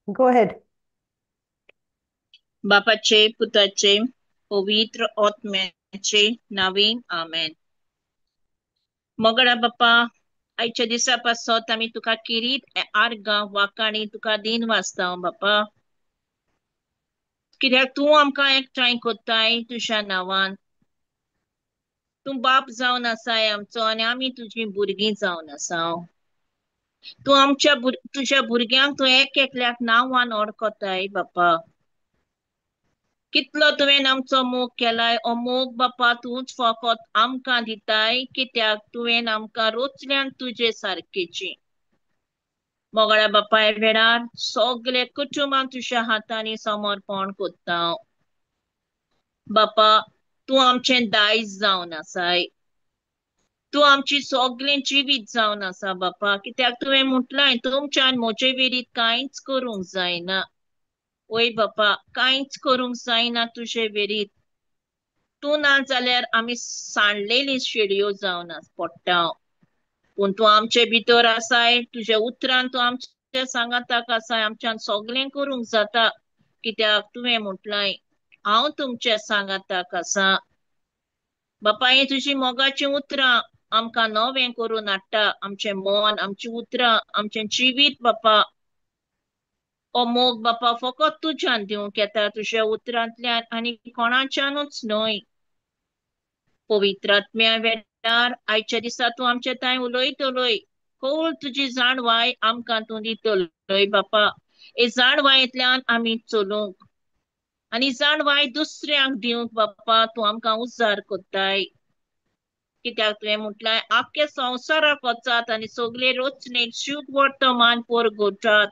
Go ahead. बापाचे पुताचे पवित्र आत्म्याचे नावे आमेन. मोगडा बाप्पा आयच्या दिसापासत आम्ही तुका किरीत आर्गां वाकाणी तुका दिन वाचता बाप्पा. कित्याक तू आमकां एकठांय कोत्ताय तुज्या नांवान. तू बाप जावन आसाय आमचो आनी आमी तुजी भुरगीं जावन आसा. तू तुज्या भुरग्यांक तू एक एकल्याक नांवान ओळखताय बाप्पा. कितलो तुवें आमचो मोग केलाय मोग बाप्पा तूच फकत आमकां दिताय कित्याक तुवें आमकां रोचल्यान तुजे सारकेची. मोगळ्या बाप्पा ह्या वेळार सगळे कुटुंबाक तुज्या हातांनी समर्पण कोत्ता. बाप्पा तू आमचें दायज जावन आसाय. तू आमची सगळें जिवीत जावन आसा बाप्पा कित्याक तुवें म्हटलाय तुमच्यान म्हजे विरीत कांयच करूंक जायना. वय बाप्पा कांयच करूंक जायना तुजे विरीत. तू ना जाल्यार आमी सांडलेली शेडयो जावन पडटा. पूण तू आमचे भितर आसाय तुज्या उतरान तू आमच्या सांगाताक आसाय आमच्यान सगळें करूंक जाता कित्याक तुवें म्हटलाय हांव तुमच्या सांगाताक आसा. बाप्पा ही तुजी मोगाची उतरां आमकां नवें करून हाडटा. आमचें मन आमची उतरां आमचें जिवीत बाप्पा हो मोग बाप्पा फकत तुज्यान दिवंक येता तुज्या उतरांतल्यान आनी कोणाच्यानूच न्हय. पवित्रात्म्या वेळार आयच्या दिसा तू आमचे थंय उलयतलोय. खोल तुजी जाणवाय आमकां तू दितलोय बाप्पा. हे जाणवायेंतल्यान आमी चलूंक आनी जाणवाय दुसऱ्यांक दिवंक बाप्पा तू आमकां उजार कोत्ताय. कित्याक तुवें म्हटलाय आख्या संवसाराक वचात आनी सगळे रोचणेक शुभ वर्तमान परगटात.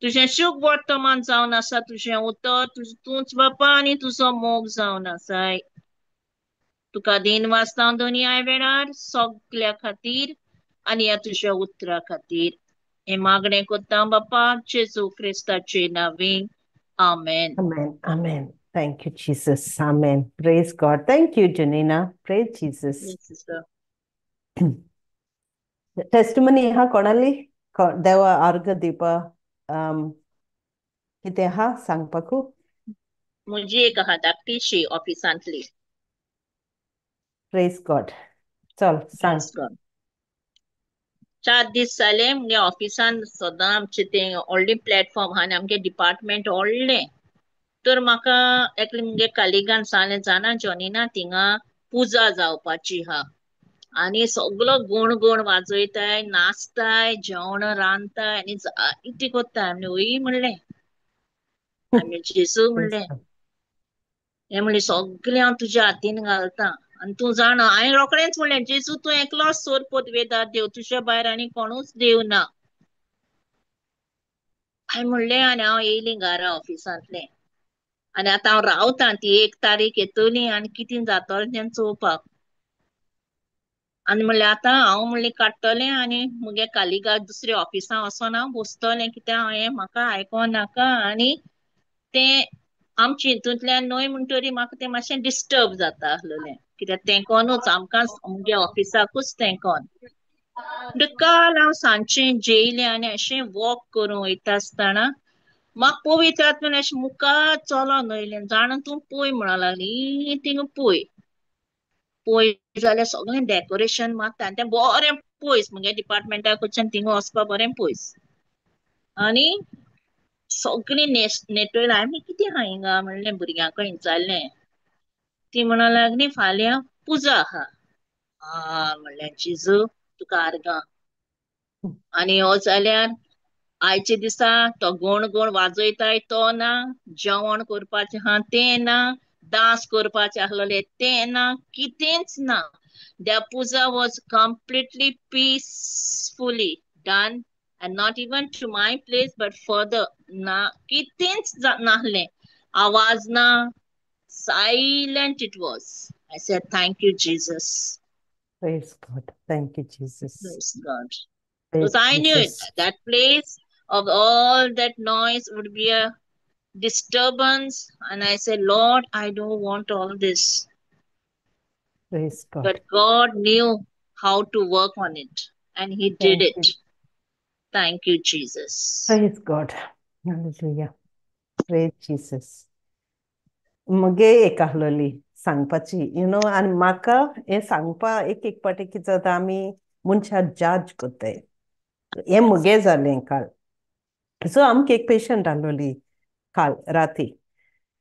तुझें शुभ वर्तमान जावन आसा तुझें उतर तूच बाप्पा आनी तुजो मोग जावन आसाय. तुका दिन वाचता दुनिया वेळार सगळ्या खातीर आनी ह्या तुज्या उतरा खातीर. हे मागणें कोत्ता बाप्पा जेजू क्रिस्ताचे नांवें. आमेन. Amen. Amen. Thank you, Jesus. Amen. Praise God. Thank you, Janina. Praise Jesus. Yes, sister. Testimony हा कोणाली देव अर्घ दीप कितें हा सांगपाकू. म्हजी एक आहा धाकटीशी ऑफिसांतली. Praise God. चल सांग. Praise God. 4 दीस जाले म्हणजे ऑफिसान सदां आमचे ते व्हडले प्लॅटफॉर्म आहा आनी आमगे डिपार्टमेंट व्हडलें. तर म्हाका एकले मुगे कालिगान सांगलें जाणा जॉनिना थिंगा पुजा जावपाची आहा. आनी सगळो गुण वाजयताय नाचताय जेवण रांदताय आनी जायती कोत्ताय आमी वय म्हणलें. आमी जेजू Praise म्हणलें God. हे म्हणलें सगळें हांव तुज्या हातीन घालतां. आनी तूं जाणा हांवें रोखडेंच म्हणलें जेजू तूं एकलोच सोर पोदवेदार देव तुज्या भायर आनी कोणूच देव ना. हांवें म्हणलें आनी हांव येयलीं घरा ऑफिसांतलें. आनी आतां हांव रावतां ती 1 तारीख येतली आनी कितें जातलें तें चोवपाक. आनी म्हणलें आतां हांव म्हणलें काडटलें आनी मुगे कालिगाक दुसऱ्या ऑफिसां वचोन हांव बसतलें कित्याक हें म्हाका आयकों नाका आनी तें आमचे हितूंतल्यान न्हय म्हणटरी म्हाका तें मातशें डिस्टर्ब जाता आसलेलें कित्याक तें कोनूच आमकांच मुगे ऑफिसाकूच तें कोन. म्हणटकीर काल हांव सांजचें जेयलें आनी अशें वॉक करूं वयता आसतना म्हाका पवित्र आत्म्यान अशें मुखार चलोन वयलें जाणा तूं पळय म्हणूंक लागली थिंगा पळय. पळय जाल्यार सगळें डेकोरेशन मात्ता आनी तें बरें पयस मुगे डिपार्टमेंटाक वचून थिंगा वचपाक बरें पयस. आनी सगळीं नेटयला हांवें कितें आहा हिंगा म्हणलें भुरग्यांक विचारलें. ती म्हणूंक लागली फाल्यां पुजा आहा. म्हणलें जेजू तुका आर्गां. आनी हो जाल्यार आयचे दिसा तो गण वाजयताय तो ना, जेवण करपाचें आहा तें ना, डांस करपाचें आसलेलें तें ना, कितेंच ना. The puja was completely peacefully done and not even to my place but further. ना कितेंच नाहलें. आवाज ना. Silent it was. I said, thank you, Jesus. Praise God. Thank you, Jesus. Praise God. Because Praise I knew it. Jesus. That place of all that noise would be a disturbance. And I said, Lord, I don't want all this. Praise God. But God knew how to work on it. And He did Thank it. you. Thank you Jesus. Praise God. Hallelujah. Praise Jesus. मगे एक आहलोली सांगपाची आनी म्हाका हे सांगपा एक एक पाटी कितें जाता आमी मनशां जज कोत्ताय हे मुगे जालें काल सो आमकां एक पेशंट आहलोली काल राती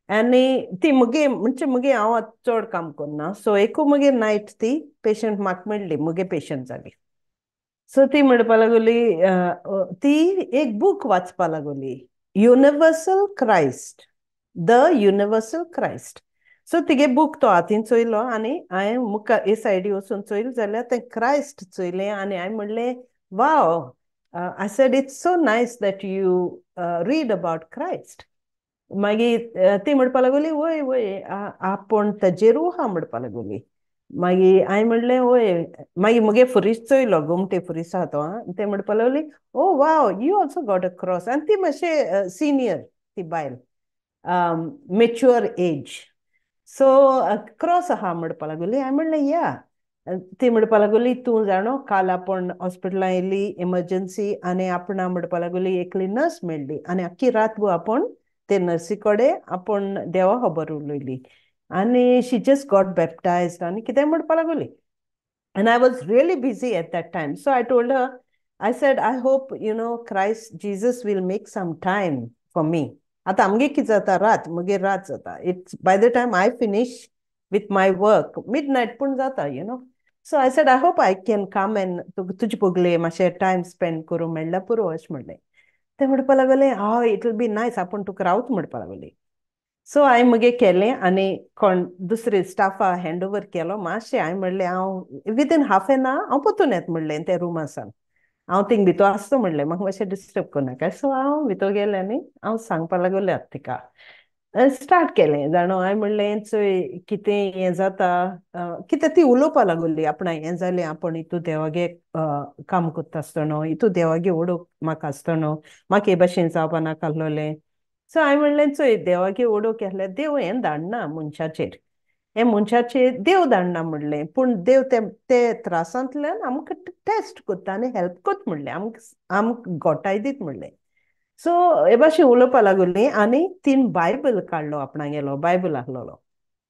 आनी ती मुगे म्हणजे मुगे हांव आतां चड काम कोन्ना सो एकू मुगे नायट ती पेशंट म्हाका मेळ्ळी मुगे पेशंट जाली सो ती म्हणपा लागली ती एक बूक वाचपा लागली universal Christ the universal Christ so तिगे बूक तो हातीन चोयलो आनी हांवें मुखार हे सायडी वचून चोयलें जाल्यार तें क्रायस्ट चोयलें आनी हांवें म्हणलें wow I said it's so nice that you read about Christ मागीर ती म्हणपा लागली वय वय आपूण ताजेरू आहा म्हणपा लागली मागीर हांवें म्हणलें वय मागीर मुगे फुरीस चोयलो घुमटे फुरीस आहा तो ते म्हणपा लागली oh wow you also got a cross आनी ती मातशें सिनियर ती बायल मेच्युअर एज सो क्रॉस आहा म्हणपा लागली हांवें म्हणलें या ती म्हणपा लागली तूं जाणो काल आपूण हॉस्पिटलां येयली इमर्जन्सी आनी आपणा म्हणपा लागली एकली नर्स मेळ्ळी आनी आख्खी रात आपूण ते नर्सी कडेन आपूण देवा खबर उलयली आनी शी जस्ट गॉट बॅप्टायज्ड आनी कितें म्हणपा लागली and I was really busy at that time. So I told her, I said, I hope, Christ Jesus will make some time for me. आता आमगे कितें जाता रात मुगे रात जाता it's by the time I finish with my work midnight पूण जाता so I said I hope I can come and तुजे पगले मातशें टायम स्पेंड करूं मेळ्ळ्यार पुरो अशें म्हणलें ते म्हणपा लागले हय इट विल बी नायस आपूण तुका रावता म्हणपा लागली सो हांवें मुगे केलें आनी कोण दुसरे स्टाफा हँड ओवर केलो मातशें हांवें म्हणलें हांव विदीन हाफ एन आवर हांव पोतून येता म्हणलें ते रूमा सावन हांव थिंग भितर आसता म्हणलें म्हाका मातशें डिस्टर्ब कोनाका सो हांव भितर गेलें आनी हांव सांगपा लागलें आतां तिका स्टार्ट केलें जाणो हांवें म्हणलें चोय कितें हें जाता कितें ती उलोवपा लागली आपणा हें जालें आपूण हितू देवागे काम कोत्ता आसतना हितू देवागे ओडोक म्हाका आसतना म्हाका हे भाशेन जावपा नाका आसलोलें सो हांवें म्हणलें चोय देवागे ओडोक केल्यार देव हें धाडना मनशाचेर हे मनशाचेर देव धाडना म्हणलें पूण देव ते त्रासांतल्यान आमकां टेस्ट कोत्ता आनी हेल्प कोत म्हणलें आमकां घोटाय दीत म्हणलें सो हे भाशेन उलोवपा लागली आनी तीन बायबल काडलो आपणागेलो बायबल आहलोलो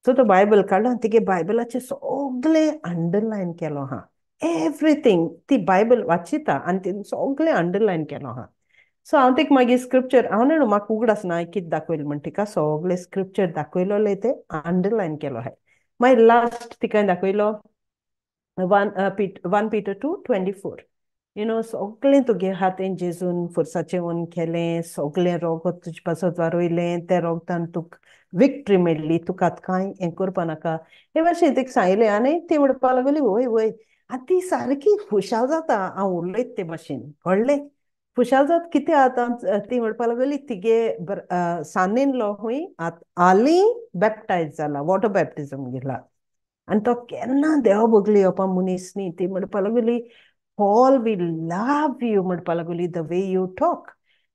सो तो बायबल काडलो आनी तिगे बायबलाचेर सोगलें अंडरलायन केलो आहा एवरीथींग ती बायबल वाचिता आनी तिने सोगलें अंडरलायन केलो आहा सो हांव तिका मागीर स्क्रिप्चर हांव न्हू म्हाका उगडास ना कितें दाखयलें म्हण तिका सोगलें स्क्रिप्चर दाखयलोले ते अंडरलायन केलो आहाय मागीर लास्ट तिका दाखयलो 1 Peter 2:24 सोगलें तुगे हातीन जेजून फुरसाचें वन केलें सोगलें रोगत तुजे पासत वारोयलें ते रोगतान तुका विक्ट्री मेळ्ळी तुका आतां कांय हें करपा नाका हे भाशेन तिका सांगलें आनी ती म्हणपा लागली वय वय आनी ती सारकी खुशाल जाता हांव उलयता ते भाशेन कळ्ळें खुशाल जाता कितें आतां ती म्हणपा लागली तिगे सान्नीन लो हूंय हालीं बॅप्टायज जाला वॉटर बॅप्टिजम गेला आनी तो केन्ना देवा बगली येवपा मनीस न्ही ती म्हणपा लागली Paul will love you म्हणपा लागली the way you talk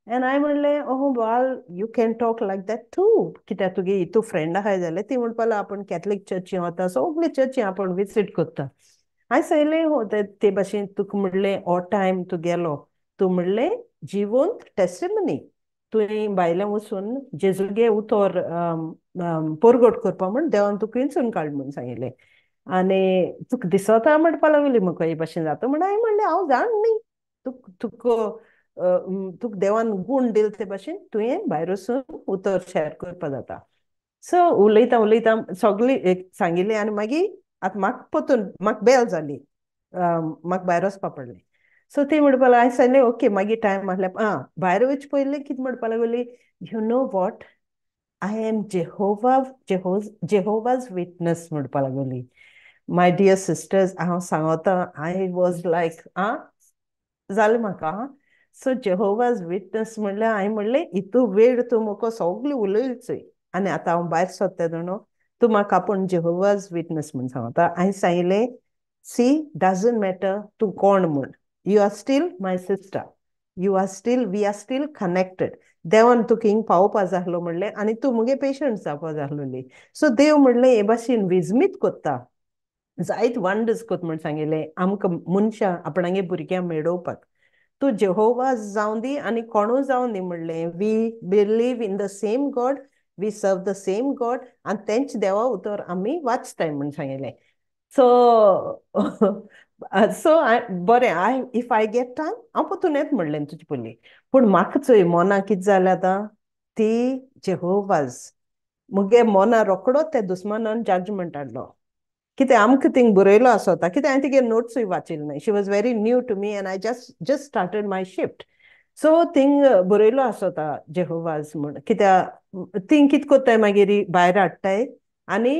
and I म्हणलें oh well you can talk like that too कित्याक तुगे हितू फ्रेंड आहाय जाल्यार ती म्हणपा लागली आपूण कॅथलीक चर्ची वता सगळे चर्ची आपूण विजीट कोत्ता हांवें सांगलें ते भाशेन तुका म्हणलें हो टायम तूं गेलो तूं म्हणलें जिवंत टेस्टिमनी तुवें भायल्यान वचून जेजूगे उतर पोरगोट करपा म्हण देवान तुका विंचून काड म्हूण सांगलें आनी तुका दिसता म्हणपा लागली म्हाका हे भाशेन जाता म्हण हांवें म्हणलें हांव जाण न्ही तुका देवान गूण दिल ते भाशेन तुवें भायर वचून उतर शेअर करपा जाता सो उलयता उलयता सगळीं सांगिल्लें आनी मागीर आतां म्हाका पोतून म्हाका बेल जाली म्हाका भायर वचपा पडलें सो ती म्हणपा लागली हांवें सांगलें ओके मागीर टायम आहल्यार भायर वयचे पयलीं कितें म्हणपा लागली you know what I am Jehovah's witness म्हणपा लागली माय डियर सिस्टर्स हांव सांगता आय वॉज लायक जालें म्हाका सो जेहोवाज विटनस म्हणल्यार हांवें म्हणलें हितू वेळ तूं म्हाका सगळी उलयली चोय आनी आतां हांव भायर सोदता जाणो तूं म्हाका आपूण जेहोवाज विटनस म्हूण सांगता हांवें सांगलें सी डजंट मॅटर तूं कोण म्हूण you are still my sister we are still connected देवान तुका हिंग पावोवपा जाय आहलो म्हणलें आनी तूं मुगे पेशंट जावपा जाय आहलोली सो देव म्हणलें हे भाशेन विजमीत कोत्ता जायत वंडर्स कोत म्हूण सांगिल्लें आमकां मनशां आपणागे भुरग्यां मेळोवपाक तूं जेहोवा जावं दी आनी कोणू जावं दी म्हणलें. We believe in the same God, we serve the same God, आनी तेंच देवा उतर आमी वाचताय म्हूण सांगिल्लें. सो सो बरें, इफ आय गेट टायम हांव पोतून येत म्हणलें तुजे पयलीं. पूण म्हाका चोय मोना कितें जालें आतां, ती जेहोवाज मुगे मोना रोकडोच त्या दुस्मानान जजमेंट हाडलो. कितें आमकां थिंग बरयलो आसोता, कितें हांवें तिगे नोट्सूय वाचिल्ले न्हय. She was very new to me and I just started my shift. So thing बरयलो आसोता जेहोवाज म्हूण. कित्याक थिंग कितें कोत्ताय मागीर भायर हाडटाय आनी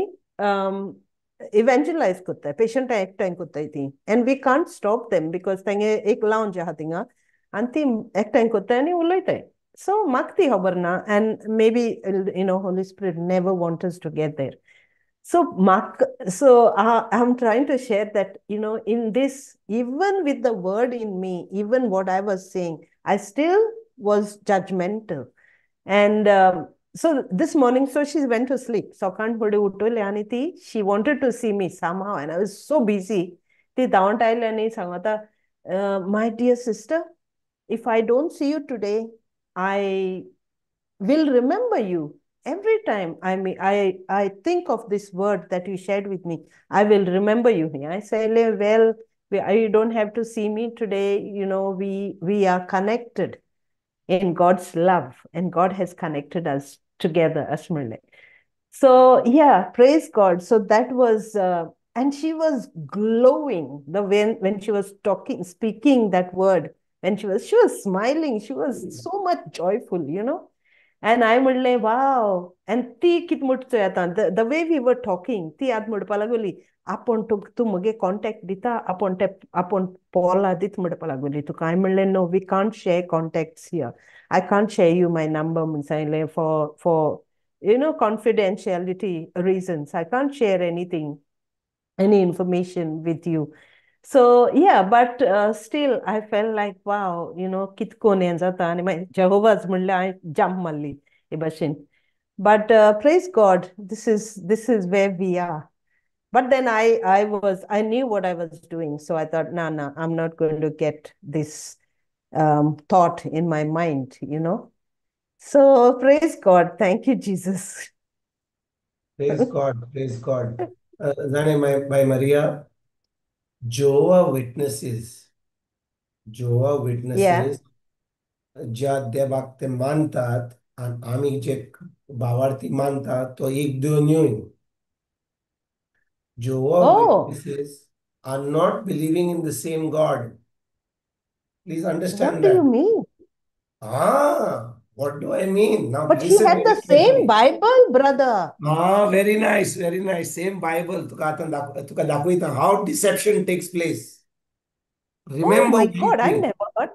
इवेंजलायज कोत्ताय, पेशंटां एकठांय कोत्ताय ती. And we can't stop them because तेंगे एक लावंज आहा थिंगा आनी ती एकठांय कोत्ताय आनी उलयताय. So Makti Hobarna, and maybe Holy Spirit never wants us to get there. So I'm trying to share that in this, even with the word in me, even what I was saying, I still was judgmental. And so this morning, so she went to sleep. So can't put it. She wanted to see me somehow, and I was so busy. Ti down sangata, my dear sister, if I don't see you today, I will remember you every time. I think of this word that you shared with me. I will remember you. I say, well, you don't have to see me today. We are connected in God's love, and God has connected us together, Ashmurle. So yeah, praise God. So that was, and she was glowing the when she was speaking that word. When she was smiling, she was so much joyful. And I म्हणले, wow. And ती कित म्हणटोय आतां, the way we were talking, ती आत म्हणपा लागली, आपण तू मगे कॉन्टॅक्ट दिता, आपण पॉला दित म्हणपा लागली तुका. हांवें म्हणलें, no, we can't share contacts here. I can't share you my number म्हूण सांगलें for confidentiality reasons. I can't share any information with you. So yeah, but still I felt like, wow, कितकोन हें जाता. आनी मागीर जेहोवाच म्हणलें हांवें जंप मारली हे भाशेन. But praise God, this is where we are. But then I knew what I was doing, so I thought, no, I'm not going to get this thought in my mind. So praise God, thank you, Jesus. Praise God, praise God. Zane by Maria, Jehovah Witnesses, Jehovah Yeah. Witnesses, ज्या देवाक ते मानतात आणि आम्ही जे भावार्थी मानतात तो एक देव न्हय. Jehovah Oh, Witnesses are not believing in the same God. Please what understand do you that. mean? What do I mean? Now But he listen had very the same carefully. Bible, brother. Very nice, very nice. Same Bible. तुका दाखवता how deception takes place. Oh Remember my one God, I thing. never heard.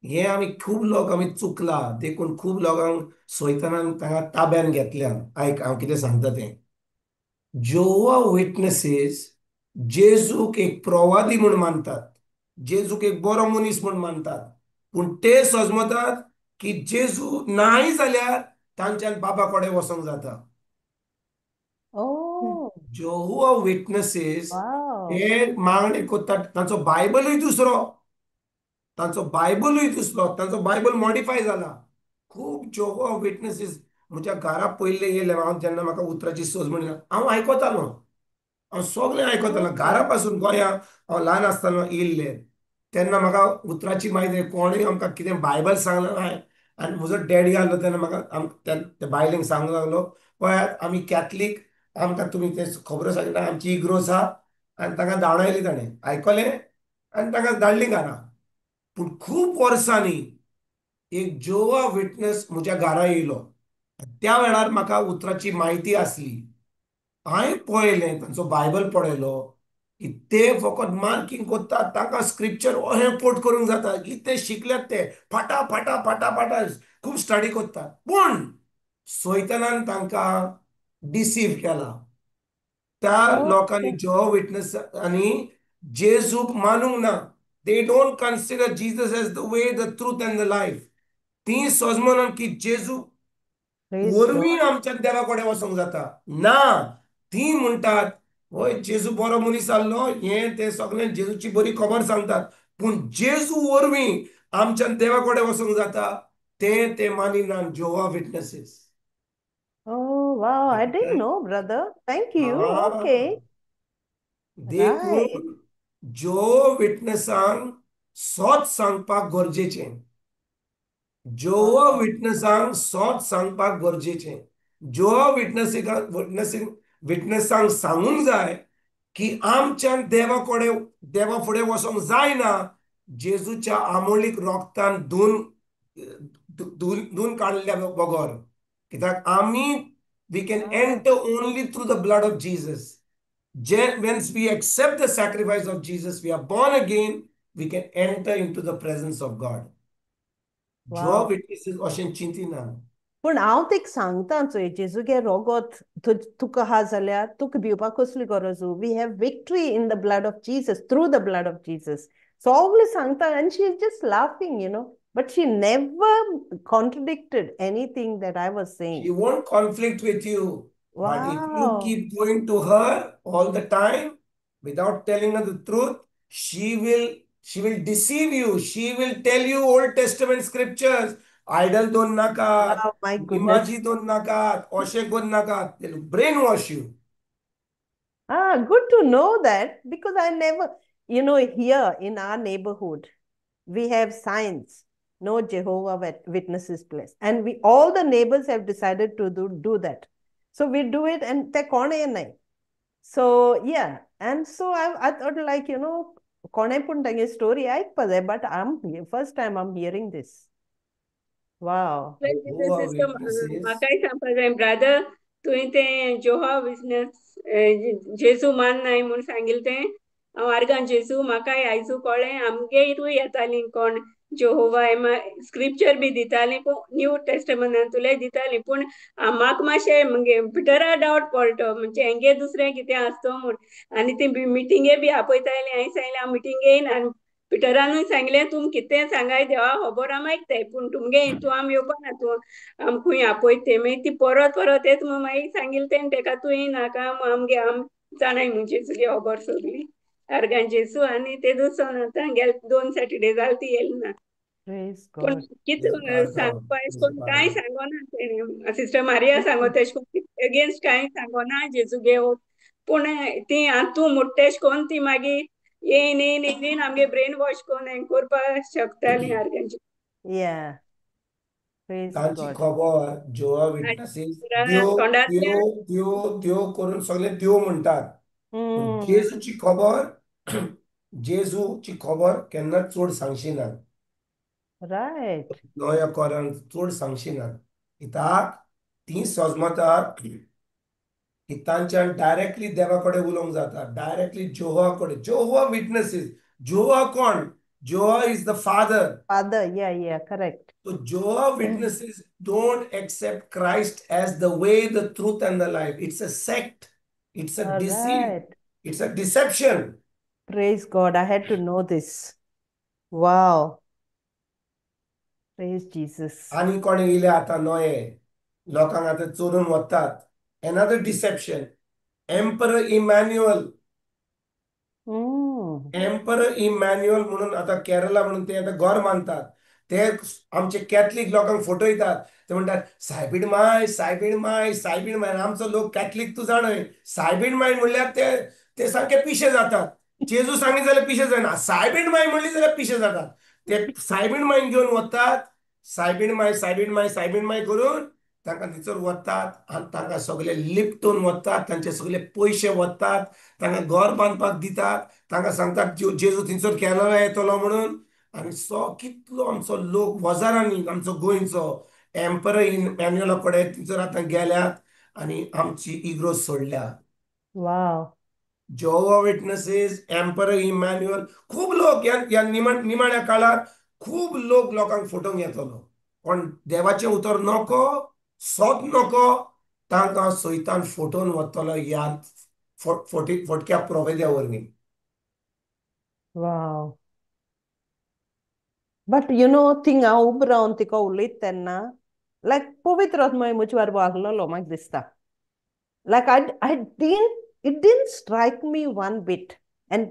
हे आम्ही खूप लोक आम्ही चुकला देखून खूप लोकांक सैतानान तांगा ताब्यान घेतल्यान. ऐक हांव कितें सांगता तें. Jehovah Witnesses जेजूक एक प्रवादी म्हूण मानतात, जेजूक एक बरो मनीस म्हूण मानतात, पूण ते समजतात की जेजू नाही जाल्यार तांच्यान बाबा कडेन वचोंक जाता. Oh, Jehovah Witnesses wow. हे मागणे कोत्तात, तांचो बायबलूय दुसरो, तांचो बायबल मॉडिफाय जाला. खूप जेहोवा विटनेसीस म्हज्या घरा पयले येयले. हांव जेन्ना म्हाका उतराची सोज म्हणिना हांव आयकतालो, हांव सगळें आयकतालो घरा Okay. पासून. गोंयांत हांव ल्हान आसतना येयल्ले तेन्ना म्हाका उतराची माहिती कोणें आमकां कितें बायबल सांगलें हांवें. आनी म्हजो डॅडी आसलो तेन्ना म्हाका त्या बायलेक सांगूंक लागलो, पळयात आमी कॅथलीक, आमकां तुमी तें खबर आसा कितें आमची इग्रोस आहा. आनी ताका धांवडायली ताणें, आयकलें आनी ताका धाडली घरा. पूण खूप वर्सांनी एक जेहोवा विटनेस म्हज्या घरा येयलो. त्या वेळार म्हाका उतराची म्हायती आसली. हांवें पळयलें तांचो बायबल पळयलो की ते फकत मार्किंग कोत्तात, तांकां स्क्रिप्चर अहें कोट करूंक जाता, कितें शिकल्यात ते फाटा फाटा फाटा फाटा खूब स्टडी कोत्तात. पूण सैतानान तांकां डिसीव केला. त्या लोकांनी Okay. जेहोवा विटनेस आनी जेजूक मानूंक ना. They don't consider Jesus as the way, the truth and the life. ती समजून की जेजू Praise वरवीं God. आमच्या देवा कडेन वचोंक जाता. ना, ती म्हणटात होय जेजू बरो मनीस आसलो, हे ते सगळे जेजूची बरी खबर सांगतात, पूण जेजू वरवीं आमच्यान देवा कडेन वचूंक जाता ते मानिना जोवा विटनेसीस. Oh, wow. I didn't know, brother. Thank you. Ah, Okay. Right. देखून जो विटनेसांक सोच सांगपाक गरजेचें. जोवा Wow. विटनेसांक सोच सांगपाक गरजेचें. जोवा विटनेसांक सांगूंक जाय की आमच्यान देवा फुडें वचोंक जायना जेजूच्या आमोलीक रोगतान धुवन काडल्या बगर. कित्याक आमी we can Ah, enter only through the blood of Jesus. Once we accept the sacrifice of Jesus, we are born again, we can enter into the presence of God. जो wow. विटनेसीस अशें चिंतिना. पूण हांव तेका सांगता चोय जेजूगे रोगोत तुका हा जाल्यार तुका भिवपाक कसली गरज we have victory in the blood of Jesus through the blood of Jesus सगळे सांगता and she is just laughing, but she never contradicted anything that I was saying. She won't conflict with you. But if you Wow. keep going to her all the time without telling her the truth, she will deceive you. She will tell you Old Testament scriptures. Idol don nakat, Wow, my goodness. Nimaji don nakat, Oshe gon nakat. They'll brainwash you. Good to know that because I never, here in our neighborhood, we have signs, no Jehovah Witnesses place. And all the neighbors have decided to do that. So we do it and te kone nahi. So yeah. And so I thought like, kone pun tangi story aikpade, but first time I'm hearing this. Wow. Well, this Jehovah system, Witnesses. म्हाकाय सांगपा जाय brother तुवें तें जोहा business जेजू मान नाय म्हूण सांगिल्लें तें हांव आर्गां जेजू म्हाकाय आयजू कळ्ळें आमगेरूय येतालीं कोण जोहोवा स्क्रिप्चर बी दितालीं पूण न्यू टेस्टमेंटांतुलेय दितालीं पूण म्हाका मातशें म्हगे भितरा डावट पडटो म्हणजे हेंगे दुसरें कितें आसतो म्हूण आनी ती मिटिंगे बी आपयतालीं हांवें सांगलें हांव मिटिंगे येयना पिटरानूय सांगलें तुम कितें सांगाय देवा खबर आम आयकताय पूण तुमगे हितू आम येवपाना तूं आम खूंय आपयत मागीर ती परत परत येत म्हूण मागीर सांगिल्लें तें तेका तूं येयनाका आमगे आम जाणाय म्हणजे तुगे खबर सगली आर्गां जेसू आनी ते दुसोन आतां गेल 2 सॅटर्डे जाल ती येयली ना Praise पूण God. कितें सांगपा एश कोन्न कांय Pargam. सांगोना तेणें सिस्टर मारिया सांगो तेश कोन्न अगेन्स्ट कांय सांगोना जेजूगे पूण ती तूं मुट्टा एश कोन्न ती मागीर येयन येयन येयन आमगे ब्रेन वॉश कोन्न हें कोरपा शकतालीं आर्गांची Yeah. Praise तांची God. खबर जोवा विटनेसीस तोंडांतल्यान देव करून सगळे देव म्हणटात. पूण Hmm. जेजूची खबर जेजूची खबर केन्नाच चड सांगशी ना. Right. नव्या कोरान चड सांगशी ना. कित्याक ती सजमतात की तांच्यान डायरेक्टली देवा कडेन उलोवंक जाता डायरेक्टली जोवा कडेन. जोवा विटनेसीस जोवा कोण? जोवा is the father. Father, yeah, correct. So Jehovah Witnesses don't accept Christ as the way, the truth, and the life. It's a sect. It's a All deceit. right. It's a deception. Praise God. I had to know this. Wow. Praise Jesus. आणि कोणी इले आता नये लोकांक आता चोरून वतात. Another deception. Emperor Emmanuel. Hmm. Emperor Emmanuel म्हणून आता केरला म्हणून ते आता घर मानतात. ते आमचे कॅथलिक लोकांक फटयतात. ते म्हणटात सायबीण माय सायबीण माय सायबीण माय. आमचो लोक कॅथलिक तूं जाणय सायबीण माय म्हणल्यार ते सारखे पिशे जातात. जेजू सांगितले जाल्यार पिशे जायना. सायबीण माय म्हणली जाल्यार पिशे जातात. ते सायबीण मायन घेवन वतात. सायबीण माय सायबीण माय सायबीण माय करून तांकां थंयसर वतात आनी तांकां सगळे लिपटून वतात. तांचे सगळे पयशे वतात. तांकां घर बांदपाक दितात. तांकां सांगतात जेजू थंयसर केरला येतलो म्हणून. आनी कितलो आमचो लोक वजारांनी आमचो गोंयचो एम्परर इमॅन्युअला कडेन थंयसर आतां गेल्यात आनी आमची इग्रोज सोडल्या. Wow. जोवा विटनेसीस एम्परर इमॅन्युअल खूब लोक ह्या निमाण्या काळार खूब लोकांक फटोवंक येतलो. पण देवाचें उतर नको सोत नको तांकां सैतान फटोवन वतलो ह्या फटक्या प्रोवेद्या वरवीं. Wow. But थिंग हांव उब रावन तिका उलयत तेन्ना लायक पवित्र आत्मय म्हजे बरोबर आहलोलो म्हाका दिसता. Like it didn't strike me one bit. And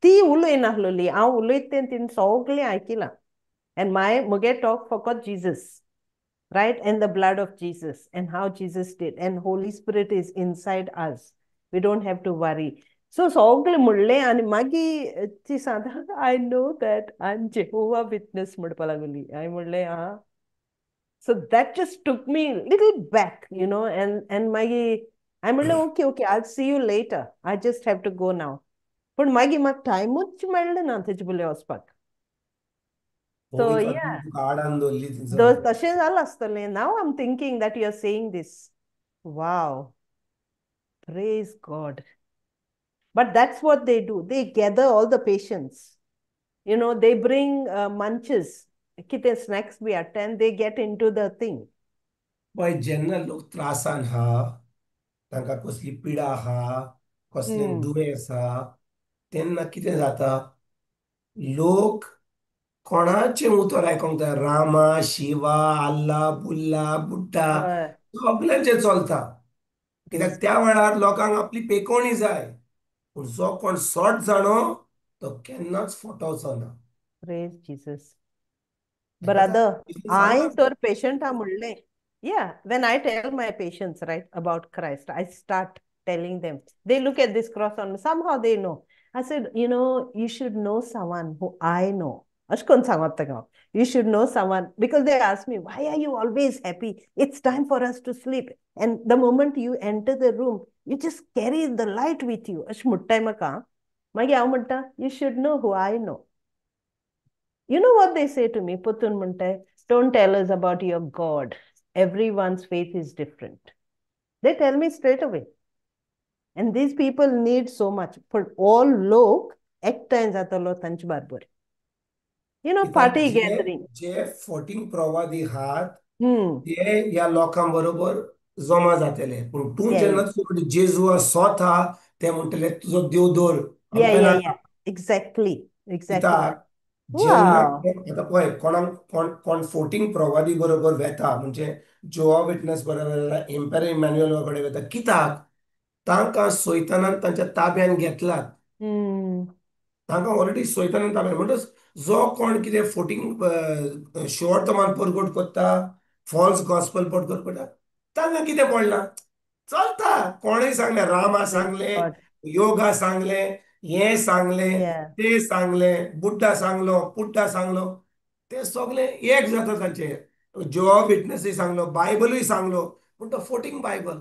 ती उलयनासलोली, हांव उलयत तें तिणें सगळें आयकिलां. And मुगे talk फकत Jesus, right? And the blood of Jesus and how Jesus did. And Holy Spirit is inside us. We don't have to worry. So सगळें म्हणलें आनी मागीर ती सांगता, I know that I'm Jehovah Witness म्हणपा लागली. हांवें म्हणलें आं. So that just took me a little back, and मागीर हांवें म्हणलें okay, I'll see you later. I just have to go now. पण मागीर म्हाका टायमूच मेळ्ळें ना तेजे बरोबर वचपाक. So yeah, तुका आडान दवरली तिचो. तशें जालां आसतलें. Now I'm thinking that you're saying this. Wow. Praise God. But that's what they do. They gather all the patients. They bring munches, कितें snacks बी हाडटा, and they get into the thing. पळय जेन्ना लोक त्रासान आहा, तांकां कसली पिडा आहा, कसलें दुयेंस आहा, तेन्ना कितें जाता, लोक कोणाचें उतर आयकोंक जाय. रामा, शिवा, अल्ला, बुल्ला, बुड्डा हय. सगळ्यांचें चलता. कित्याक Praise त्या वेळार लोकांक आपली पेकोवणी जाय. पूण जो कोण सोट जाणो तो केन्नाच फोटो वचना. Praise Jesus. ताका Brother, सांगला I तर patient म्हणलें. Yeah, when I tell my patients, right, about Christ, I start telling them. They look at this cross on me. Somehow they know. I said, you should know someone who I know. अशें करून सांगप ताका. You should know someone. Because they ask me, why are you always happy? It's time for us to sleep. And the moment you enter the room, you just carry the light with you. अशें म्हणटाय म्हाका. मागीर हांव म्हणटा, you should know who I know. You know what they say to me? Putun muntai, don't tell us about your God. Everyone's faith is different. They tell me straight away. And these people need so much. For all lok, ekta zatalo tanch barbur. कित्याक Party जे gathering. जे फोटींग प्रवादी आहात Hmm. ते ह्या लोकां बरोबर जमा जातले. पूण तूं Yeah, जेन्ना yeah. तुजो जेजू स्वता ते म्हणटले तुजो देव दोर Yeah, आमकां yeah, नाका. yeah. Exactly. Exactly. कित्याक जेन्ना Wow. आतां पळय कोण फोटींग प्रवादी बरोबर वेता, म्हणजे जोआ विटनेस बरोबर एम्पर इमॅन्युएल कडेन वेता, कित्याक तांकां सैतानान तांच्या ताब्यान घेतलात. Hmm. तांकां ऑलरेडी सैतानान ताब्यान म्हणटच जो कोण कितें फोटींग शुअर्थमान परगट करता, फॉल्स गॉस्पल परगट करता, तांकां कितें पडलां, चलता. कोणेय सांगलें, रामा Praise सांगलें, God. योगा सांगलें, हें सांगलें, Yeah. तें सांगलें, बुड्ढा सांगलो, पुड्डा सांगलो, तें सगलें एक जाता तांचें. जोआ विटनसूय सांगलो, बायबलूय सांगलो, पूण तो फोटींग Bible,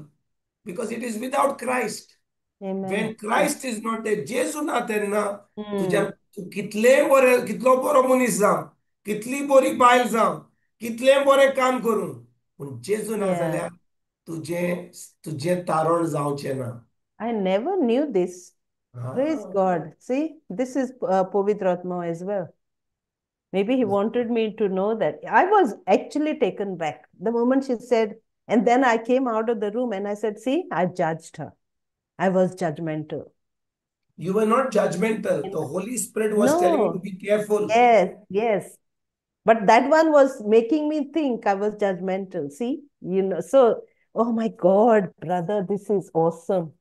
because it is without Christ. Amen. When Christ is not there, जेजू ना तेन्ना तुज्या Hmm. तूं कितलो बरो मनीस जावं, कितली बरी बायल जावं, कितलें बरें काम करूं, पूण जेजू ना Yeah. जाल्यार तुजें तारण जावचें ना. I never knew this. Praise Ah. God. See, this is Povitratma as well. Maybe he wanted me to know that. I was actually taken back the moment she said, and then I came out of the room and I said, see, I judged her. I was judgmental. You were not judgmental. The Holy Spirit was telling you to No, be careful. yes, yes. But that one was making me think I was judgmental. See, so, oh my God, brother, this is awesome.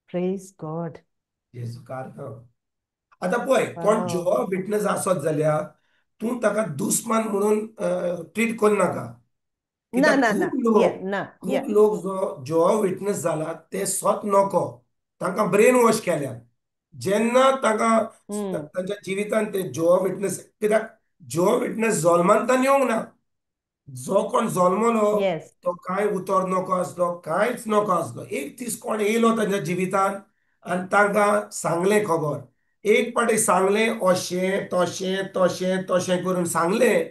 Praise God. जेजू कारता. आतां पळय, कोण Wow. जेवा witness आसत जाल्यार तूं ताका दुस्मान म्हणून ट्रीट करनाका. No, कित्याक no, no. Yeah, no, खूब yeah. लोक जो जेवा विटनस जाला ते स्वत नको, तांकां ब्रेन वॉश केल्या. जेन्ना तांकां Hmm. तांच्या जिवितांत ते जेवा विटनस, कित्याक जेवा विटनस जल्मांतान येवंक ना. जो कोण जल्मलो Yes. तो कांय उतर नको आसलो, कांयच नको आसलो. एक दीस कोण येयलो तांच्या जिवितांत आनी तांकां सांगलें खबर. एक पाटी सांगलें, अशें तशें तशें तशें करून सांगलें.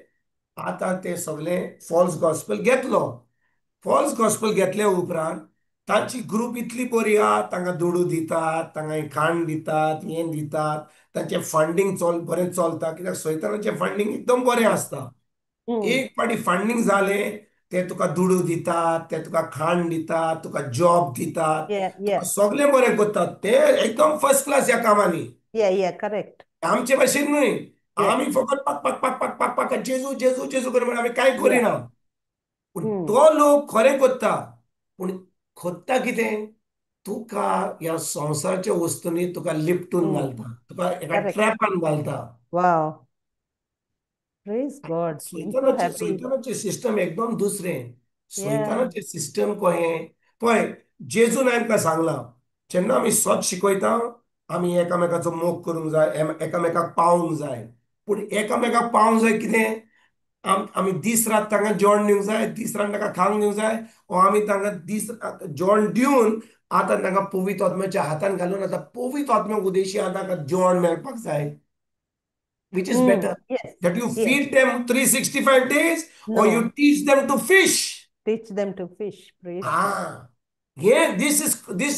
आतां ते सगळें फॉल्स गॉस्पल घेतलो. फॉल्स गॉस्पल घेतल्या उपरांत तांची ग्रुप इतली बरी आहा, तांकां दुडू दितात, तांकां खाण दितात, हें दितात, तांचें फंडींग बरें चलता, कित्याक सैतानाचें फंडींग एकदम बरें आसता. Hmm. एक पाटी फंडींग जालें, ते तुका दुडू दितात, ते तुका खाण दितात, तुका जॉब दितात, Yeah, तुका yeah. सगळें बरें करतात. ते एकदम फर्स्ट क्लास ह्या कामांनी. Yeah, yeah, correct. आमचे भाशेन न्हय. Yeah, आमी फकत पाक पाक पाक पाक पाक पाक जेजू जेजू जेजू करून म्हण आमी कांय yeah. करिना. पूण Hmm. तो लोक खरें कोत्ता, पूण खोदता कितें? तुका ह्या संवसाराच्या वस्तूंनी तुका लिपटून घालता, तुका एका Correct. ट्रॅपान घालता. Wow. Praise God. I'm so सैतानाचे happy. सैतानाचे सिस्टम एकदम दुसरें. Yeah. सैतानाचे सिस्टम कहें पळय, जेजून आमकां सांगलां जेन्ना आमी सत शिकयता आमी एकामेकाचो मोग करूंक जाय, एकामेकाक पावूंक जाय. पूण एकामेकाक पावूंक जाय कितें? आमी दीस रात तांकां जेवण दिवंक जाय, दीस रात तांकां खावंक दिवंक जाय, वा आमी तांकां दीस जेवण दिवन आतां तांकां पवित्र आत्म्याच्या हातान घालून आतां पवित्र आत्म्याक उदेशी तांकां जेवण मेळपाक जाय. Which is better? Yes. That you Yes. feed them 365 days or you No. teach them to fish? Teach them to fish. Praise God. Ah, yeah, this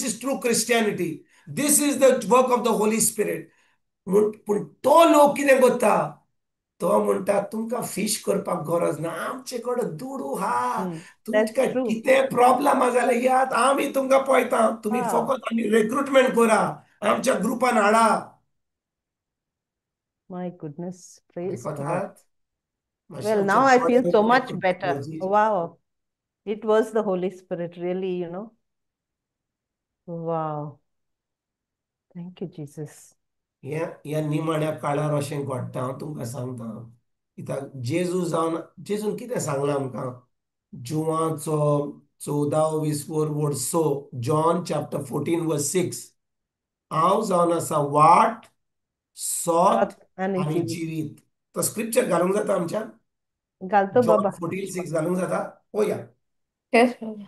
is true Christianity. This is the work of the Holy Spirit. पूण तो लोक कितें करता? तो म्हणटा तुमकां fish करपाक गरज ना, आमचे कडेन दुडू हा, That's तुमकां true. कितें प्रॉब्लेम जाल्यार यात आमी तुमकां पळयता, तुमी Wow. फकत आमी रिक्रुटमेंट करा, आमच्या ग्रुपान हाडा. My goodness. Praise God. आयकतात? Well, now I feel so much better. Wow. It was the Holy Spirit, really, Wow. Thank you, Jesus. ह्या निमाण्या काळार अशें घडटा, हांव तुमकां सांगता. कित्याक जेजून कितें सांगलां आमकां? जुवाचो 14-20 वर्सो जॉन चॅप्टर 14:6. हांव जावन आसा वाट, सोत आणि आनी जीवित. जिवीत. तो स्क्रिप्चर घालूंक जाता आमच्यान? घालतो जॉन बाबा. 14:6 घालूंक जाता? पळोवया. Yes, Lord.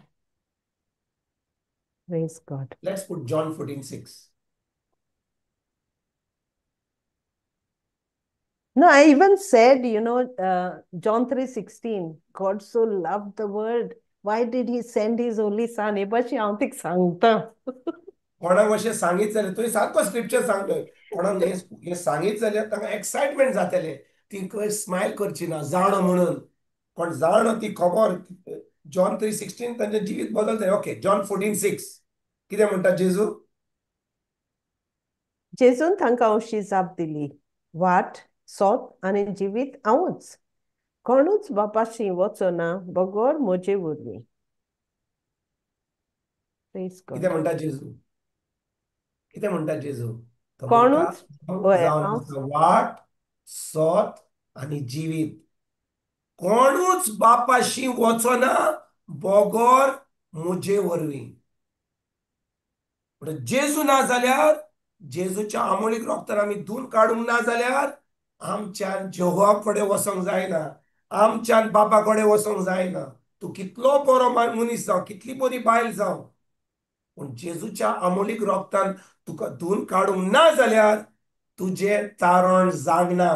Praise God. Let's put John 14:6. No, I even said, John 3:16, God so loved the world. Why did he send his only son? हे भाशी हांव तिका सांगता. कोणाक अशें सांगीत जाल्यार तुवें सारको स्क्रिप्चर सांगलोय. कोणाक हें सांगीत जाल्यार तांकां एक्सायटमेंट जातलें. ती खंय स्मायल करची ना जाणो म्हणून. कोण जाणो ती खबर जॉन 3:16 तांचें जिवीत बदलतलें. ओके, जॉन 14:6 कितें म्हणटा जेजू? जेजून तांकां अशी जाप दिली, वाट, सोत आनी जिवीत हांवूच. कोणूच बापाशी वचना बगोर म्हजे वरवीं. Praise God. कितें म्हणटा जेजू? कितें म्हणटा जेजू? तो म्हणटा कोणूच हांव जावन आसा वाट, सोत आनी जिवीत. कोणूच बापाशी वचना बगोर म्हजे वरवीं. जेजू ना जाल्यार, जेजूच्या आमोळीक रोगतान आमी धुवन काडूंक ना जाल्यार आमच्यान जेहोवा कडेन वचोंक जायना, आमच्यान बापा कडेन वचोंक जायना. तूं कितलो बरो मनीस जावं, कितली बरी बायल जावं, पूण जेजूच्या आमोलीक रोगतान तुका धुवन काडूंक ना जाल्यार तुजें तारण जागना.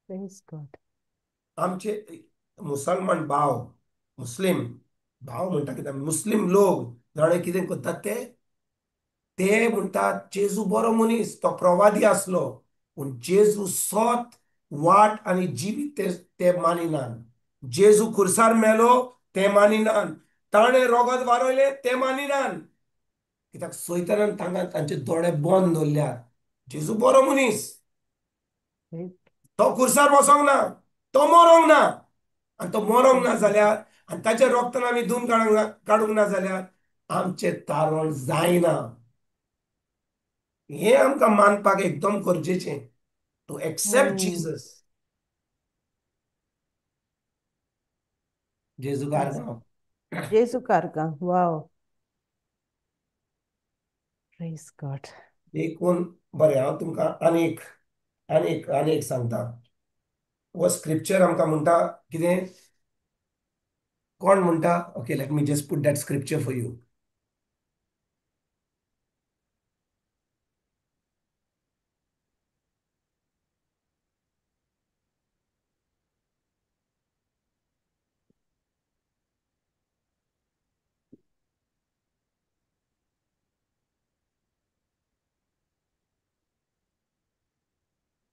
Praise God. आमचे मुसलमान भाव, मुस्लीम भाव म्हणटा कितें मुस्लीम लोक जाणे कितें करतात ते म्हणटात जेजू बरो मनीस, तो प्रवादी आसलो, पूण जेजू सोत, वाट आनी जिवीत ते मानिनान. जेजू खुर्सार मेलो ते मानिनान. ताणें रोगत वारयलें ते मानिनान. कित्याक सैतानान तांचे दोळे बंद दवरल्यात. जेजू बरो मनीस, तो खुर्सार वचोंक ना, तो मरोंक ना. आनी तो मरोंक ना जाल्यार आनी ताच्या रोगतान आमी धुवन काडूंक ना जाल्यार आमचें तारण जायना. हें आमकां मानपाक एकदम गरजेचें. To accept Jesus. जेजू कारगांव. जेजू कारगांव. वाव. Praise God. देखून बरें, हांव तुमकां आनीक सांगता. हो स्क्रिप्चर आमकां म्हणटा कितें? कोण म्हणटा? Okay, let me just put that scripture for you.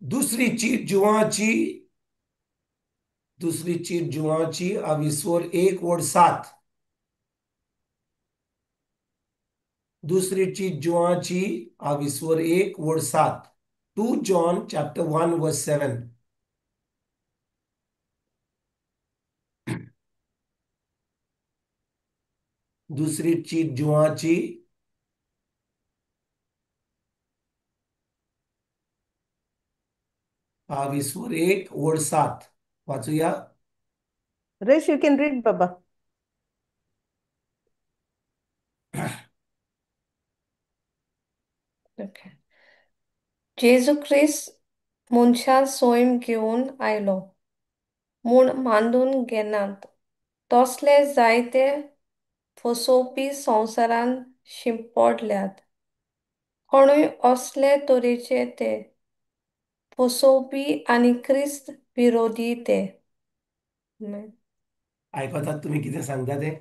दुसरी चीट जुवाची 1:7. दुसरी चीट जुवाची 1:7. 2 John chapter 1:7. दुसरी चीज जुवाची 22:1 वाचूया. रेश, यू कॅन रीड बाबा. ओके. जेजू ख्रिस्त मनशां स्वयं घेवन आयलो म्हूण मांडून घेनात. तसले जायते फसोवपी संवसारान शिंपडल्यात. कोणूय असले तरेचे ते फसोवपी आनी क्रिस्त विरोधी ते. आयकतात तुम्ही कितें सांगता ते?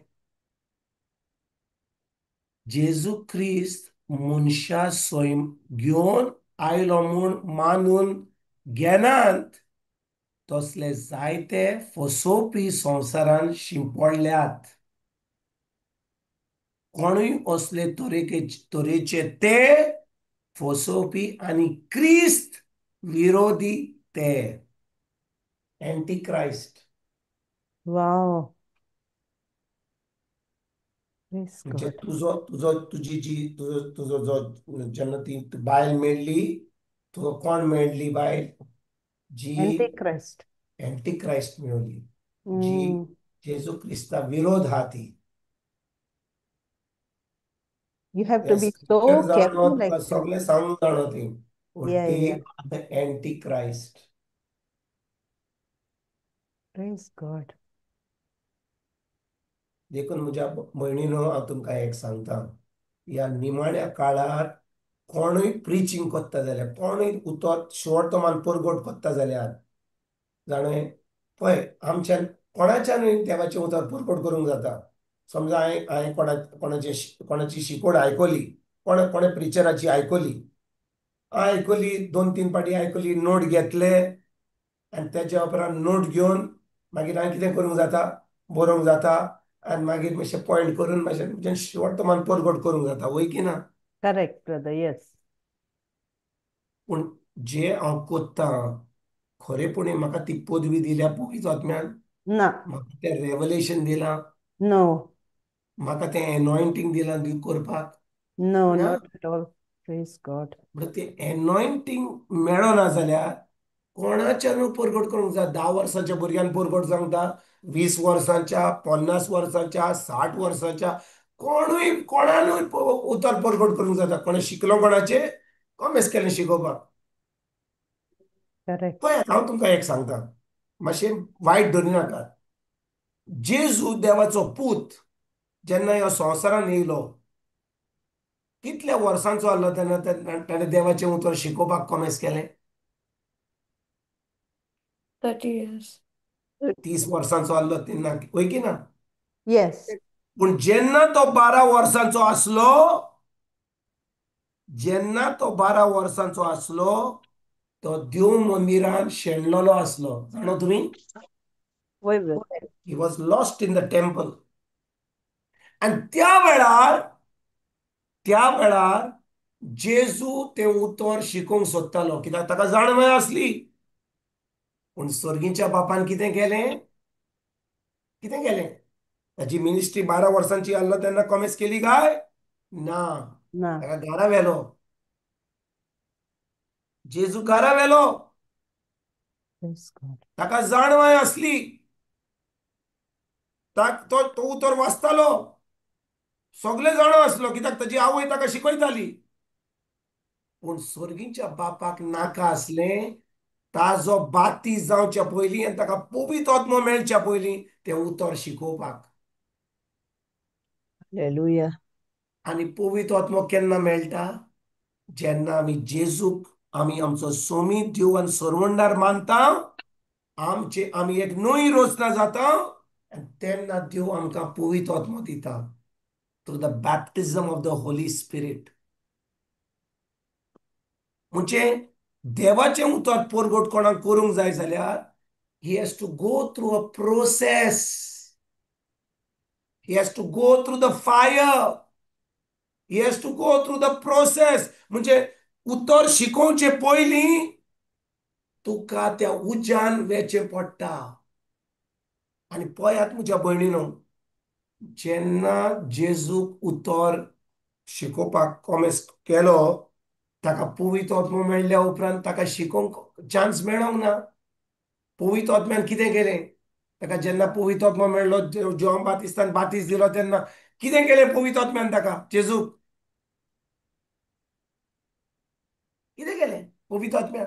जेजू ख्रिस्त मनशा स्वयं घेवन आयलो म्हूण मानून घेनात. तसले जायते फसोवपी संवसारान शिंपडल्यात. कोणूय असले तरेचे ते फसोवपी आनी क्रिस्त विरोधी ते. Anti Christ. वाव. प्रेज म्हणजे गॉड. तुझी जी तुझो जो जेन्ना ती बायल मेळ्ळी, तुका कोण मेळ्ळी बायल? जी एंटी क्राइस्ट. एंटी क्राइस्ट मेळ्ळी, जी जेजू क्रिस्ता विरोध आहा ती. You have to be so scripture जाणो, careful तुका actually. सगळें सांगून जाणो ती. Yeah, ती yeah. Anti Christ. Praise God. देखून म्हज्या भयणीनो, हांव तुमकां एक सांगता, ह्या निमाण्या काळार कोणूय प्रिचींग कोत्ता जाल्यार, कोणूय उतर शोर्तमान परगट कोत्ता जाल्यार, जाणें पळय, आमच्यान कोणाच्यानूय देवाचें उतर परगट करूंक जाता. समजा हांवें कोणाची शिकोड आयकली, कोणे प्रिचराची आयकली, आयकली 2-3 फाटी आयकली, नोट घेतले, आनी तेच्या उपरांत नोट घेवन मागीर हांवें कितें करूंक जाता? बरोवंक जाता, आनी मागीर मातशें पॉयंट करून मातशें वर्तमान परगट करूंक जाता, वय की ना? Correct, brother. Yes. पूण जे हांव कोत्तां, खरेपणी म्हाका ती पदवी दिल्या पवित्र आत्म्यान, No. म्हाका तें रेवलेशन दिलां, No. म्हाका तें एनॉयंटींग दिलां करपाक No, ना. not at all. Praise God. म्हणून तें एनॉयंटींग मेळना जाल्यार कोणाच्यानूय परगट करूंक जाता. 10 वर्सांच्या भुरग्यान परगट जावंक जाता, 20 वर्सांच्या, 50 वर्सांच्या, 60 वर्सांच्या, कोणानूय उतर परगट करूंक जाता. कोणें शिकलो कोणाचें, कॉमेस केलें शिकोवपाक. Correct. पळय, हांव तुमकां एक सांगता, मातशें वायट धरूं नाका. जेजू देवाचो पूत जेन्ना ह्या संवसारान येयलो, कितल्या वर्सांचो आहलो तेन्ना ताणें देवाचें उतर शिकोवपाक कॉमेस केलें? 30 years. 30 वर्सांचो आहलो तेन्ना, वय की ना? Yes. पूण जेन्ना तो 12 वर्सांचो आसलो, जेन्ना तो 12 वर्सांचो आसलो, तो देव मंदिरान शेणलेलो आसलो. जाणो तुमी? Why, brother? He was lost in the temple. आनी त्या वेळार जेजू तें उतर शिकोवंक सोदतालो, कित्याक ताका जाणवय आसली. पूण सर्गीच्या बापान कितें केलें? ताची मिनिस्ट्री 12 वर्सांची आहलो तेन्ना कॉमेस केली काय? ना. No. ताका घरा व्हेलो. जेजू घरा व्हेलो. Praise God. ताका जाणवय आसली. तो उतर वाचतालो. सगळे जाणो आसलो, कित्याक ताची आवय ताका शिकयताली. पूण सर्गीच्या बापाक नाका आसलें ताजो बातीज जावच्या पयलीं आनी ताका पवित्र आत्मो मेळच्या पयलीं तें उतर शिकोवपाक. Hallelujah. आनी पवित्र आत्मो केन्ना मेळटा? जेन्ना आमी जेजूक आमचो सोमीत देव आनी सर्वंडार मानता, आमी एक नवी रचना जाता, आनी तेन्ना देव आमकां पवित्र आत्मो दिता through the baptism of the holy spirit. म्हणजे देवाचें उतर परगट कोणाक करूंक जाय जाल्यार he has to go through a process. He has to go through the fire. He has to go through the process. म्हणजे उतर शिकोवचे पयलीं तुका त्या उज्यान वेचें पडटा. आनी पळयात म्हज्या भयणीनो, जेन्ना जेजूक उतर शिकोवपाक कॉमेस केलो, ताका पवित्र आत्मो मेळ्ळ्या उपरांत ताका शिकोवंक चान्स मेळोंक ना. पवित्र आत्म्यान कितें केलें? ताका जेन्ना पवित्र आत्मो मेळ्ळो, जोन बातिस्तान बातीस दिलो तेन्ना कितें केलें पवित्र आत्म्यान ताका जेजूक? कितें केलें पवित्र आत्म्यान?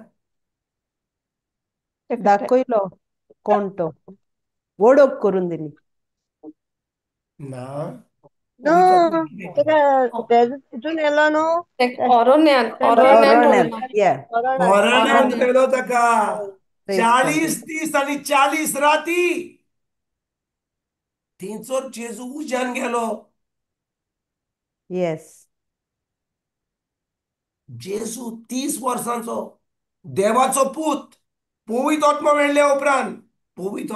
दाखयलो कोण तो, वळख करून दिली. ना, नो पवित्र आत्म्यान कितें केलें? तेका हितून येलो न्हू अरण्यान अरण्यात वयलो. या पोराण्यान अरण्यान. केलो ताका प्रेज गॉड. 40 दीस आणि 40 राती थंयचो जेजू उज्यान गेलो. येस. जेजू 30 वर्सांचो देवाचो पूत पवित्र आत्मा मेळ्ळ्या उपरांत पवित्र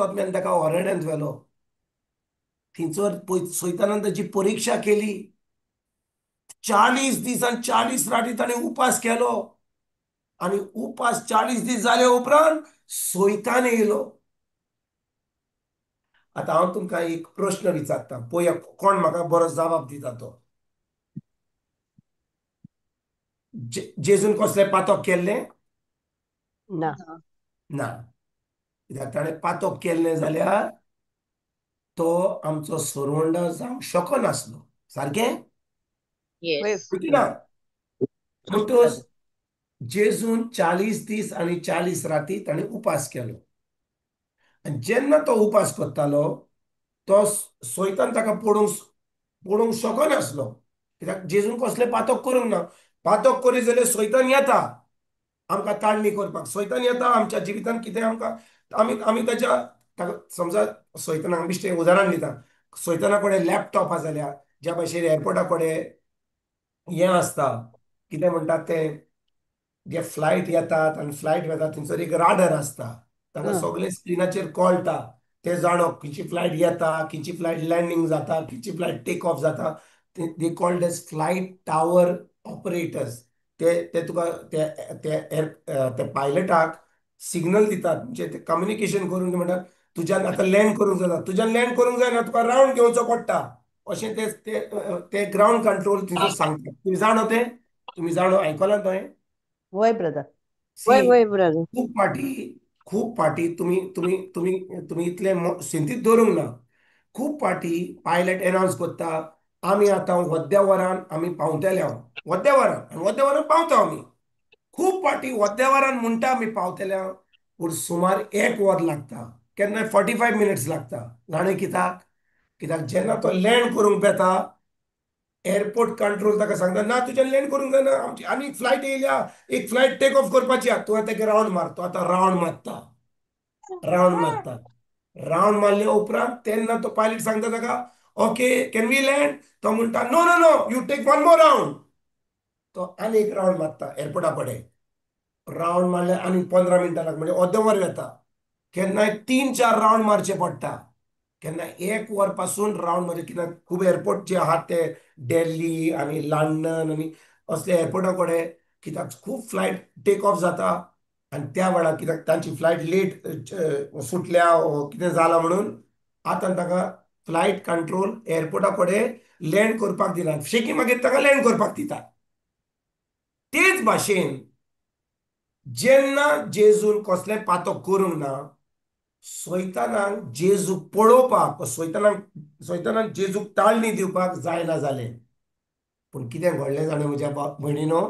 आत्म्यान ताका अरण्यात व्हेलो. थंयसर सैतानान ताची परीक्षा केली. 40 दीस आणि 40 राती ताणें उपास केलो आणि उपास 40 दीस जाले उपरांत सैतान येयलो. आता हांव तुमकां एक प्रश्न विचारता, पळोवया कोण म्हाका बरो जबाब दिता तो. जेजून कसले पातक केल्ले? ना ना. कित्याक ताणें पातक केल्लें जाल्यार तो आमचो सरवंडा जावंक शकनासलो. सारकें? वय येस. ना. म्हणटच जेजून 40 दीस आणि 40 राती ताणें उपास केलो. आनी जेन्ना तो उपास करतालो तो सैतान ताका पडोवंक शकनासलो. कित्याक जेजून कसले पातक करूंक ना. पातक करीत जाल्यार सैतान येता आमकां ताळणी करपाक. सैतान येता आमच्या जिवितांत कितें आमकां आमी आमी समजा सैतानाक बेश्टें उदाहरण दिता. सैताना कडेन लॅपटॉप आसा जाल्यार ज्या भाशेन एअरपोर्टा कडेन हें आसता, कितें म्हणटात तें, जे फ्लायट येतात आनी फ्लायट वेतात थंयसर एक राडर आसता. ताका सगळे स्क्रिनाचेर कळटा. ते जाणप खंयची फ्लायट येता, खंयची फ्लायट लँडींग जाता, खंयची फ्लायट टेक ऑफ जाता. They called as flight tower operators. ते तुका ते पायलटाक सिग्नल दितात, म्हणजे ते कम्युनिकेशन करून म्हणटात तुज्यान आतां लँड करूंक जाता. तुज्यान लँड करूंक जायना, तुका रावंड घेवचो पडटा. अशें ते ग्राउंड कंट्रोल थंयसर सांगतात. तुम्ही जाणो तें? तुम्ही जाणो आयकलां तुवें? वय ब्रदर. सी वय ब्रदर. खूप फाटी तुम्ही तुम्ही तुम्ही तुम्ही इतले चिंतीत धरूंक ना. खूप फाटी पायलट अनाउन्स करता, आमी आतां वद्या वरान आमी पावतले हांव वद्या वरान आनी वद्या वरान पावता आमी. खूप फाटी वद्या वरान म्हणटा आमी पावतले हांव, पूण सुमार 1 वर लागता, केन्नाय 45 मिनिट्स लागता. जाणें कित्याक? कित्याक जेन्ना तो लँड करूंक येता एअरपोर्ट कंट्रोल ताका सांगता ना तुज्यान लँड करूंक जायना, आमची आनी फ्लायट येयल्या, एक फ्लायट टेक ऑफ करपाची आहा. तूं आतां तेका रावंड मार. तो आतां रावंड मारता. रावंड मारल्या उपरांत तेन्ना तो पायलट सांगता ताका ओके कॅन वी लँड? तो म्हणटा no no no you take 1 more round. तो आनी एक रावंड मारता एअरपोर्टा कडेन. रावंड मारल्यार आनी 15 मिनटां लाग म्हणजे अर्द वर येता. केन्नाय 3-4 रावंड मारचे पडटा. केन्नाय 1 वर पासून रावंड मारचे. कित्याक खूब एअरपोर्ट जे आहात ते दिल्ली आनी लंडन आनी असल्या एअरपोर्टा कडेन, कित्याक खूब फ्लायट टेक ऑफ जाता आनी त्या वेळार कित्याक तांची फ्लायट लेट सुटल्या कितें जालां म्हणून आतां ताका फ्लायट कंट्रोल एअरपोर्टा कडेन लँड करपाक दिनात. शेकी मागीर ताका लँड करपाक दिता. तेच भाशेन जेन्ना जेजून कसलें पातक करूंक ना, सैतानाक जेजूक पळोवपाक सैतानाक जेजूक ताळणी दिवपाक जायना जालें. पूण कितें घडलें जाणें म्हज्या भयणीनो?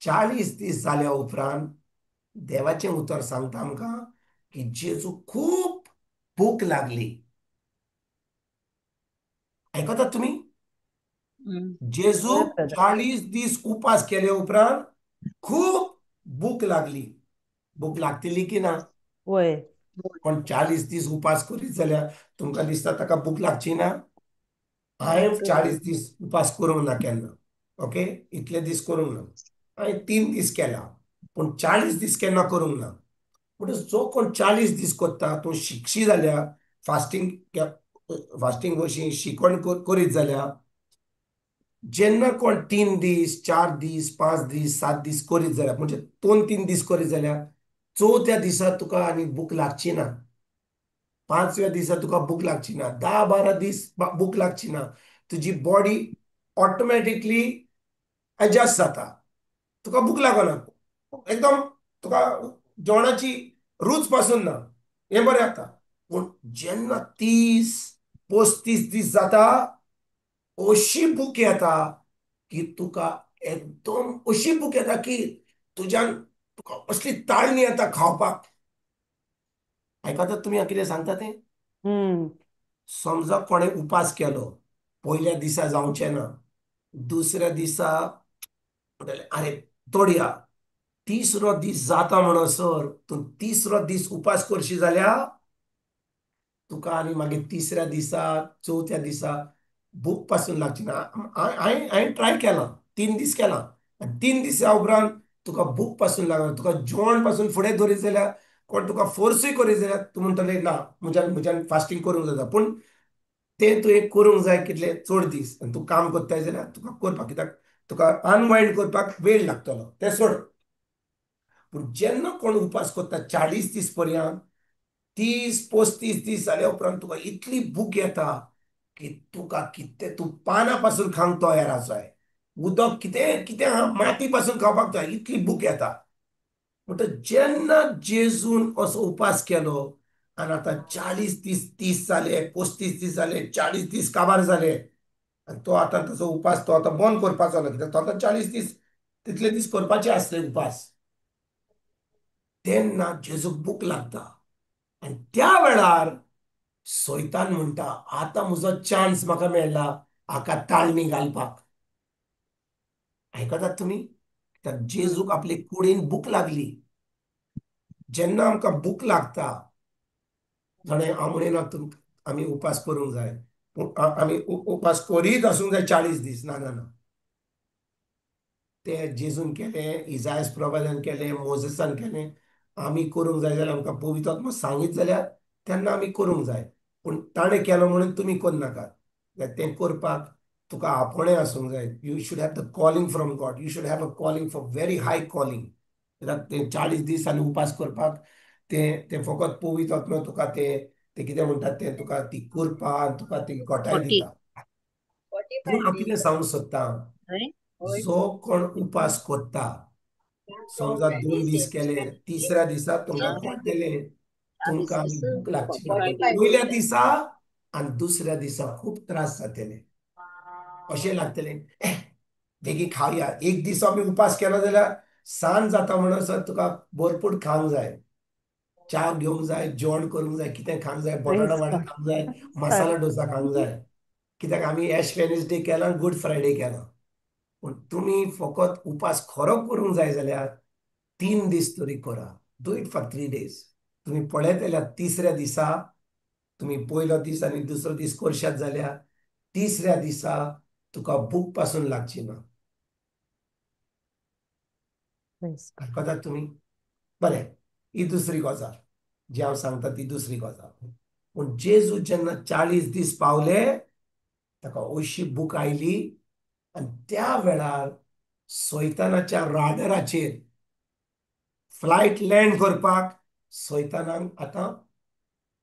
40 दीस जाल्या उपरांत देवाचें उतर सांगता आमकां की जेजूक खूब भूक लागली. आयकतात तुमी? वय जेजूक ब्रदर. 40 दीस उपास केले उपरांत खूब भूक लागली. भूक लागतली की ना? वय. पण 40 दीस उपास करीत जाल्यार तुमकां दिसता ताका भूक लागची ना? हांवें लागची. 40 दीस उपास करूंक ना केन्ना. ओके, इतले दीस करूंक ना. हांवें 3 दीस केला, पूण 40 दीस केन्ना करूंक ना. म्हणटच जो कोण 40 दीस करता तो शिकशी जाल्यार फास्टींग अशी शिकवण करीत जाल्यार जेन्ना कोण 3 दीस 4 दीस 5 दीस 7 दीस करीत जाल्यार म्हणजे 2-3 दीस करीत जाल्यार 4थ्या दिसा तुका आनी भूक लागची ना. 5व्या दिसा तुका भूक लागची ना, 10-12 दीस भूक लागची ना, तुजी बॉडी ऑटोमॅटिकली एडजस्ट जाता, तुका भूक लागना एकदम, तुका जेवणाची रूच पासून ना, हे बरें जाता. पूण जेन्ना 30-35 दीस जाता, अशी भूक येता की तुका एकदम अशी भूक येता की तुज्यान तुका असली ताळणी येता खावपाक. आयकतात तुमी हांव कितें सांगता तें? हम्म. समजा कोणें उपास केलो, पयल्या दिसा जावचें ना, दुसऱ्या दिसा म्हणटलें अरे तोडया, तिसरो दीस जाता म्हणसर तूं तिसरो दीस उपास करशी जाल्यार तुका आनी मागीर तिसऱ्या दिसा चवथ्या दिसा भूक पासून लागची ना. हांवें ट्राय केलां, 3 दीस केलां, आनी 3 दिसा उपरांत तुका भूक पासून लागना, तुका जेवण पासून फुडें धरीत जाल्यार, कोण तुका फोर्सूय करीत जाल्यार तूं म्हणटलें ना म्हज्यान फास्टींग करूंक जाता. पूण तें तुवें करूंक जाय कितले चड दीस, आनी तूं काम करताय जाल्यार तुका करपाक, कित्याक तुका अनवायंड करपाक वेळ लागतलो, तें सोड. पूण जेन्ना कोण उपास करता 40 दीस पर्यंत, 30-35 दीस जाल्या उपरांत तुका इतली भूक येता की तुका कितें, तूं पानां पासून खावंक तयार आसाय, उदक कितें कितें माती पासून खावपाक तयार, इतली भूक येता. म्हणटा जेन्ना जेजून असो उपास केलो आनी आतां 40 दीस, 30 जाले, 35 दीस जाले, 40 दीस काबार जाले, आनी तो आतां ताचो उपास तो आतां बंद करपाचो ना, कित्याक तो आतां 40 दीस तितले दीस करपाचे आसले उपास. तेन्ना जेजूक भूक लागता, आनी त्या वेळार सैतान म्हणटा आतां म्हजो चान्स म्हाका मेळ्ळा हाका ताळणी घालपाक. आयकतात तुमी? कित्याक जेजूक आपले कुडीन भूक लागली. जेन्ना आमकां भूक लागता, जाणे हांव म्हणिना आमी उपास करूंक जाय, पूण आमी उपास करीत आसूंक जाय 40 दीस, ना ना ना. ते जेजून केलें, इजायास प्रवादान केलें, मोजेसान केलें, आमी करूंक जाय जाल्यार आमकां पवित्र आत्मा सांगीत जाल्यार तेन्ना आमी करूंक जाय. पूण ताणें केलो म्हणून तुमी करनाकात. तें करपाक तुका आपणें आसूंक जाय. You should have the calling from God, you should have a calling for very high calling. कित्याक ते 40 दीस आनी उपास करपाक ते फकत पवित्र आत्मा तुका ते कितें म्हणटात ते तुका ती कृपा आनी तुका ती घोटाय फोर्टी दिता. पूण हांव कितें सांगूंक सोदतां, जो कोण उपास करता, समजा 2 दीस केले, तिसऱ्या दिसा तुमकां कळटलें तुमकां आनी भूक लागची ना, पूण पयल्या दिसा आनी दुसऱ्या दिसा खूब त्रास जातले. अशें लागतलें बेगीन खावया. एक दीस आमी उपास केलो जाल्यार सांज जाता म्हणसर तुका भरपूर खावंक जाय, च्या घेवंक जाय, जेवण करूंक जाय, कितें खावंक जाय, बटाटा Praise वडा God. खावंक जाय, खरें. मसाला डोसा खावंक जाय. कित्याक आमी एश वेनसडे केला, गूड फ्रायडे केला. पूण तुमी फकत उपास खरो करूंक जाय जाल्यार 3 दीस तरी करा. Do it for 3 days. तुम्ही पळयत जाल्यार तिसऱ्या दिसा तुम्ही पयलो दीस आनी दुसरो दीस करशात जाल्यार तिसऱ्या दिसा तुका भूक पासून लागची ना. Praise God. आयकतात तुमी? बरें, ही दुसरी गजाल जी हांव सांगता ती दुसरी गजाल. पूण जेजू जेन्ना 40 दीस पावले, ताका अशी भूक आयली आनी त्या वेळार सैतानाच्या राडाराचेर फ्लायट लँड करपाक सैतानाक आतां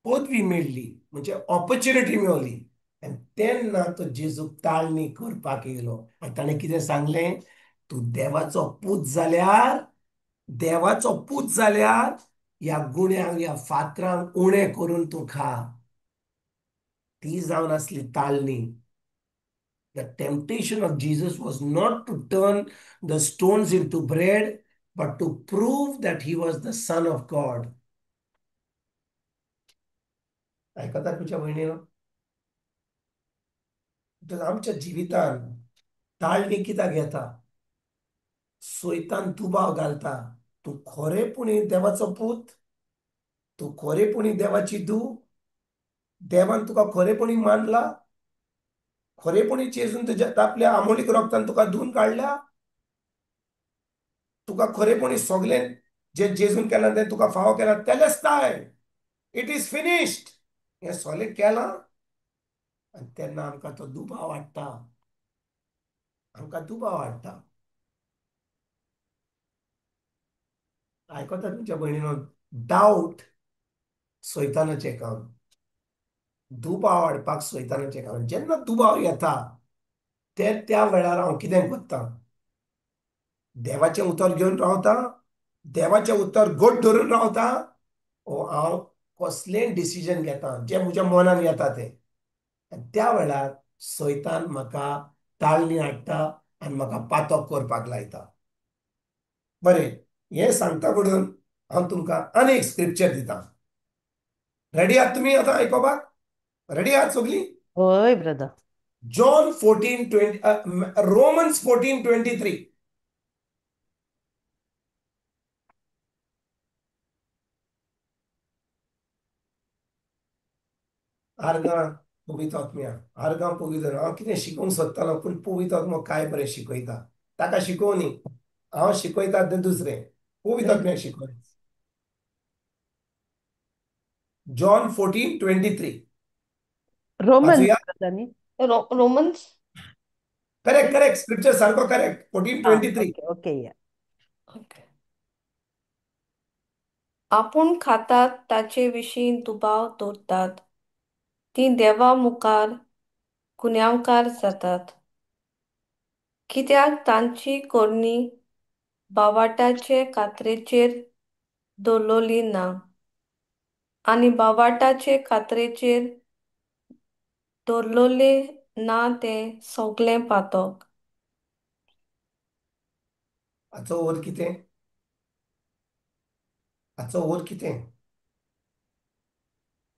पदवी मेळ्ळी, म्हणजे ऑपॉर्च्युनिटी मेळ्ळी. आनी तेन्ना तो जेजूक ताळणी करपाक येयलो आनी ताणें कितें सांगलें, तूं देवाचो पूत जाल्यार ह्या गुण्याक ह्या फातरांक उणें करून तूं खा. ती जावन आसली ताळणी. The temptation of Jesus was not to turn the stones into bread, but to prove that he was the Son of God. आयकतात तुमच्या भयणीनो? तर आमच्या जिवितान ताळणी कित्याक येता? सैतान दुबाव घालता, तूं खरेपणी देवाचो पूत, तूं खरेपणी देवाची धूव, देवान तुका खरेपणी मानला, खरेपणी चेजून तुज्या आपल्या आमोलीक रोगतान तुका धुवन काडल्या, तुका खरेपणी सगळें जे जेजून केलां तें तुका फावो केलां, तेलेस्ताय, इट इज फिनिश्ड, हें सगळें केलां. आनी तेन्ना आमकां तो दुबाव हाडटा, आमकां दुबाव हाडटा. आयकतात तुमच्या भयणीनो? डावट सैतानाचें काम. दुबाव हाडपाक सैतानाचें काम. जेन्ना दुबाव येता त्या वेळार हांव कितें करतां, देवाचें उतर घेवन रावता, देवाचें उतर घट धरून रावता, वो हांव कसलेंय डिसिजन घेता जें म्हज्या मनान येता तें. आनी त्या वेळार सैतान म्हाका ताळणी हाडटा आनी म्हाका पातक करपाक लायता. बरें, हें सांगता म्हणून हांव तुमकां आनी एक स्क्रिप्चर दितां. रेडी आहात तुमी आतां आयकोपाक? रेडी आहात सगळीं? होय ब्रदर. John 14:20, Romans 14:23. आर्गां पवित्र आत्म्या, आर्गां पवित्र, हांव कितें शिकोवंक सोदतालो पूण पवित्र आत्मो काय बरें शिकयता. ताका शिकोव न्ही, हांव शिकयता तें दुसरें. पवित्र आत्म्याक शिकय. जॉन 14:23. रोमन्स वाचूया. ब्रदर न्ही? रोमन्स. करेक्ट करेक्ट, स्क्रिप्चर सारको करेक्ट. 14:23. ओके ओके या. ओके. आपूण खातात ताचे विशीं दुबाव दवरतात ती देवा मुखार गुन्यांवकार जातात, कित्याक तांची कोरणी बावाटाचे कात्रेचेर दवरलोली ना, आनी बावाटाचे कात्रेचेर दवरलोले ना तें सगळें पातक. हाचो अर्थ कितें? हाचो अर्थ कितें?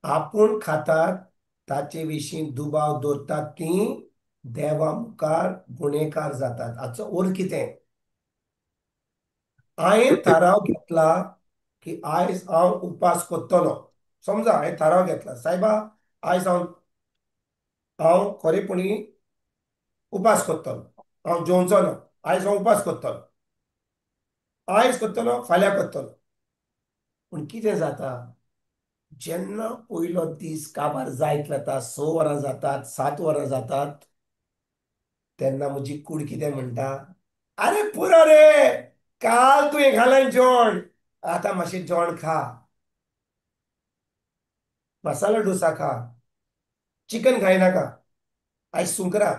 आपूण खातात ताचे विशीं दुबाव दवरतात ती देवा मुखार गुन्हेकार जातात. हाचो अर्थ कितें? हांवें थाराव घेतला की आयज हांव उपास करतलो. समजा हांवें थाराव घेतला, सायबा आयज हांव खरेपणी उपास करतलो, हांव जेवचो ना, आयज हांव उपास करतलो. आयज करतलो, फाल्यां करतलो. पूण कितें जाता, जेन्ना पयलो दीस काबार जायत वता, 6 वरां जातात, 7 वरां जातात, तेन्ना म्हजी कूड कितें म्हणटा, आरे पुरो रे, काल तुवें घालें जेवण, आतां मातशें जेवण खा. मसाला डोसा खा, चिकन खायनाका, आयज सुंकरा,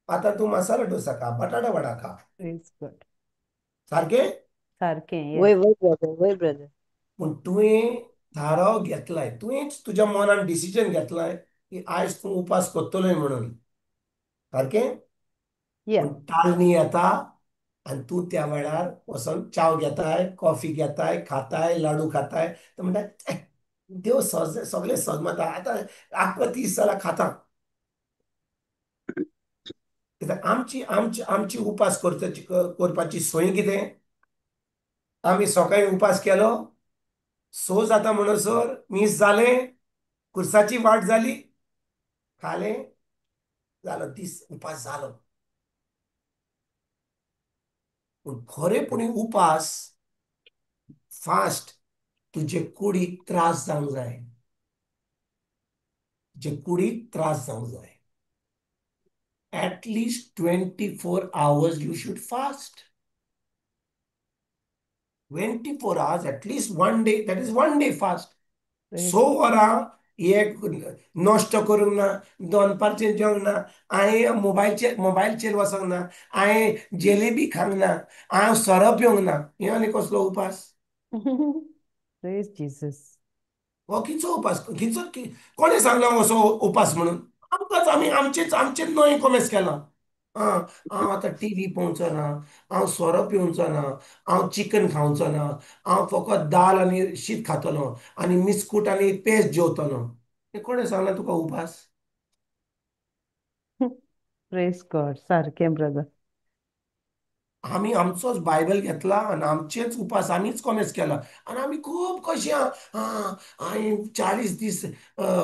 आतां तूं मसाला डोसा खा, बटाटा वडा खा. Praise God. सारकें? सारकें. वय वय ब्रदर, वय ब्रदर. पूण तुवें थाराव घेतलाय, तुवेंच तुज्या मनान डिसिजन घेतलाय की आयज तूं उपास करतलोय म्हणून. सारकें? या. पूण ताळणी येता आनी तूं त्या वेळार वचून चाव घेताय, कॉफी घेताय, खाताय, लाडू खाताय, तर म्हणटा देव सगळें सहमता, आतां आख्खो दीस जाल्यार खाता. कित्याक आमची आमची आमची उपास करपाची सोय कितें? आमी सकाळीं उपास केलो, 6 जाता म्हणसर मीस जालें, खुर्साची वाट जाली, खालें, जालो दीस उपास जालो. पूण खरेपणी उपास फास्ट तुजे कुडीक त्रास जावंक जाय. तुजे कुडीक त्रास जावंक जाय. At least 24 hours you should fast. 24 hours, at least one day, that is one day fast. 6 वरां एक नश्ट करूंक ना, दनपारचें जेवंक ना, हांवें मोबायलचेर वचोंक ना, हांवें जेलेबी खावंक ना, हांव सोरो पिवंक ना, हे आनी कसलो उपास? Praise Jesus. हो खंयचो उपास? कोणें सांगला असो उपास म्हणून? आमकांच आमचेच नोय कॉमेस केला. हांव आतां टीव्ही पळोवचो ना, हांव सोरो पिवचो ना, हांव चिकन खावचो ना, हांव फकत दाल आनी शीत खातलो आनी मिस्कूट आनी पेज जेवतलो. हे कोणें सांगला तुका उपास? Praise God. सारकें ब्रदर. आमी आमचोच बायबल घेतला आनी आमचेच उपास आमीच कॉमेस केला. आनी आमी खूब कशी हांवें 40 दीस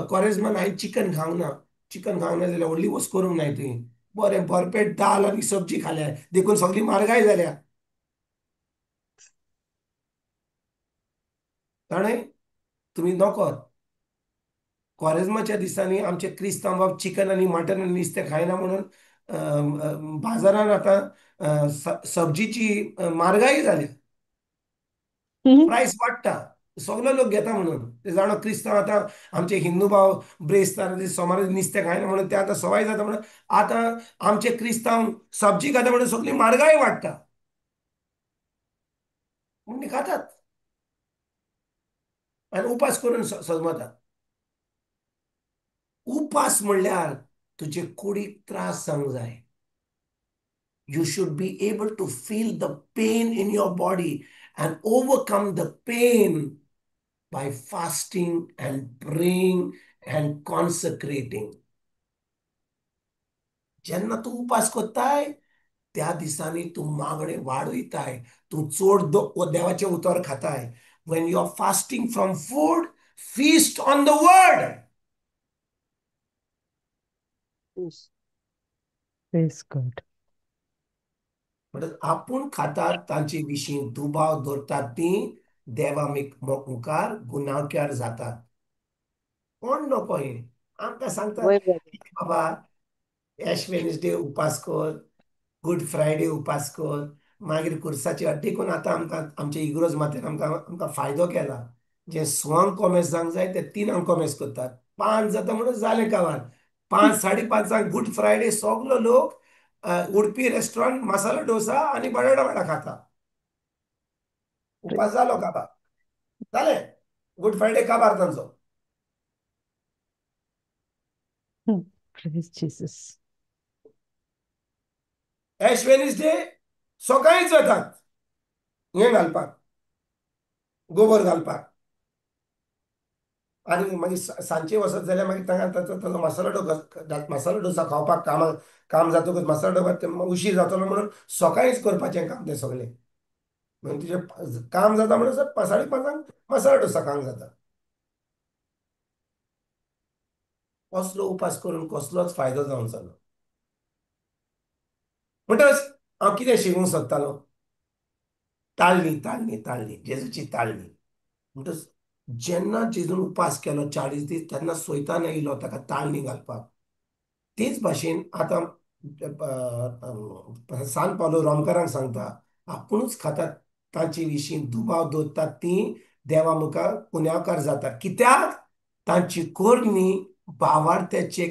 कॉरेजमान हांवें चिकन खावंक ना. चिकन खावंक ना जाल्यार व्हडली वस्त करूंक नाय तुवें. बरें भरपेट दाल आनी सब्जी खाल्या, देखून सगळी म्हारगाय जाल्या. ताणें तुमी नोकर. कॉरेजमाच्या दिसांनी आमचे क्रिस्तांव बाब चिकन आनी मटन आनी नुस्तें खायना म्हणून बाजारान आतां सब्जीची म्हारगाय जाल्या, प्रायस वाडटा. सगळे लोक घेता म्हणून ते जाणं क्रिस्तांव आता आमचे हिंदू भाव ब्रेस्तार सोमार नुस्तें खायना म्हणून ते आता सवाय जाता म्हणून आता आमचे क्रिस्तांव सब्जी खाता म्हणून सगळी म्हारगाय वाडटा म्हणून खातात आणि उपास करून सजमतात. उपास म्हणल्यार तुजे कुडीक त्रास जावंक जाय. You should be able to feel the pain in your body and overcome the pain by fasting and praying and consecrating. जेन्ना तू उपास करताय त्या दिसांनी तू मागणे वाडयताय, तू चोड देवाचे उतर खाताय. When you are fasting from food, feast on the word. Yes. Praise God. म्हणटच आपूण खातात तांचे विशीं दुबाव दवरतात ती देवा मुखार गुन्यांवकार जातात. कोण नको हे आमकां सांगतात वय brother. बाबा एश वेनसडे उपास कर, गुड फ्रायडे उपास कर, मागीर कुर्साची अड्डी करून आतां आमकां आमच्या इग्रोज मातेन आमकां आमकां फायदो केला. जे 6 कोमेस जावंक जाय ते 3 कोमेस करतात. 5 जाता म्हणून जालें काबार. 5 5:30 गुड फ्रायडे सगलो लोक उडपी रेस्टॉरंट मसाला डोसा आणि बटाटा वडा खाता. उपास जालो काबार जालें. गुड फ्रायडे काबार तांचो. Praise Jesus. एश वेनसडे सकाळींच वतात हें घालपाक गोबर घालपाक आनी मागीर सांजचे वचत जाल्यार मागीर तांकां मसाला डोसा खावपाक काम जातकच मसाला डोसा उशीर जातलो म्हणून सकाळींच करपाचें काम तें सगळें. म्हणून तुजें काम जाता म्हणून 5:30 मसाला डोसा खावंक जाता. कसलो उपास करून कसलोच फायदो जावंक जालो. म्हणटच हांव कितें शिकूंक सोदतालो ताळणी ताळणी ताळणी जेजूची ताळणी. म्हणटच जेन्ना जेजून उपास केलो 40 दीस तेन्ना सोयतान येयलो ताका ताळणी घालपाक. तेच भाशेन आतां सान पावलो रोमकारांक सांगता आपुणूच खातात तांचे विशीं दुबाव दवरतात ती देवा मुखार गुन्यांवकार जातात. कित्याक तांची कोरणी भावार्थ्याचे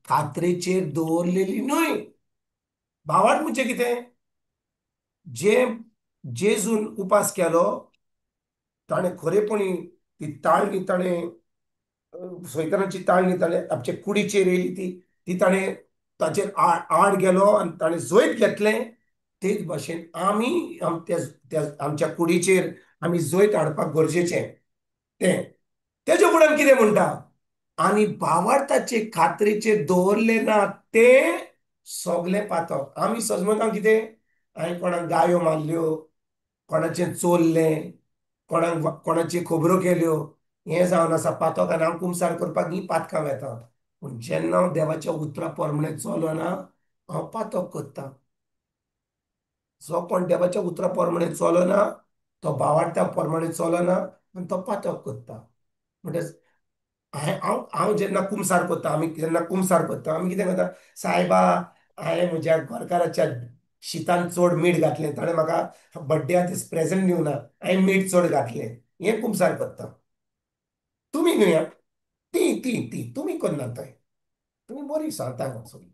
खात्रेचेर दवरलेली न्हय. भावार्थ म्हणजे कितें जे जेजून उपास केलो ताणें खरेपणी ती ताळणी ताणें सोयतानाची ताळणी ताणें आमचे कुडीचेर येयली ती ताणें ताचेर आड गेलो आनी ताणें जोयत घेतलें. तेच भाशेन आमी आमच्या कुडीचेर आमी जोयत हाडपाक गरजेचें तें. तेज्या फुडें कितें म्हणटा आनी भावार्थाचे खात्रेचेर दवरले ना तें सगलें पातक. आमी सजमतां कितें हांवें कोणाक गायो मारल्यो, कोणाचें चोरलें, कोणाची खबरो केल्यो हें जावन आसा पातक आनी हांव कुमसार करपाक ही पातकां वेता. पूण जेन्ना हांव देवाच्या उतरा प्रमाणें चलना हांव पातक करतां. जो कोण देवाच्या उतरा प्रमाणें चलना तो भावार्था प्रमाणें चलना आनी तो पातक करता. म्हणटच हांव जेन्ना कुमसार करता आमी जेन्ना कुमसार करता आमी कितें करता सायबा हांवें म्हज्या घरकाराच्या शीतान चड मीठ घातलें ताणें म्हाका बड्डेक दीस प्रेझेंट दिवना हांवें मीठ चड घातलें हें कुमसार करता. तुमी न्हय ती ती ती तुमी करना थंय तुमी बरी सांगता सगळी.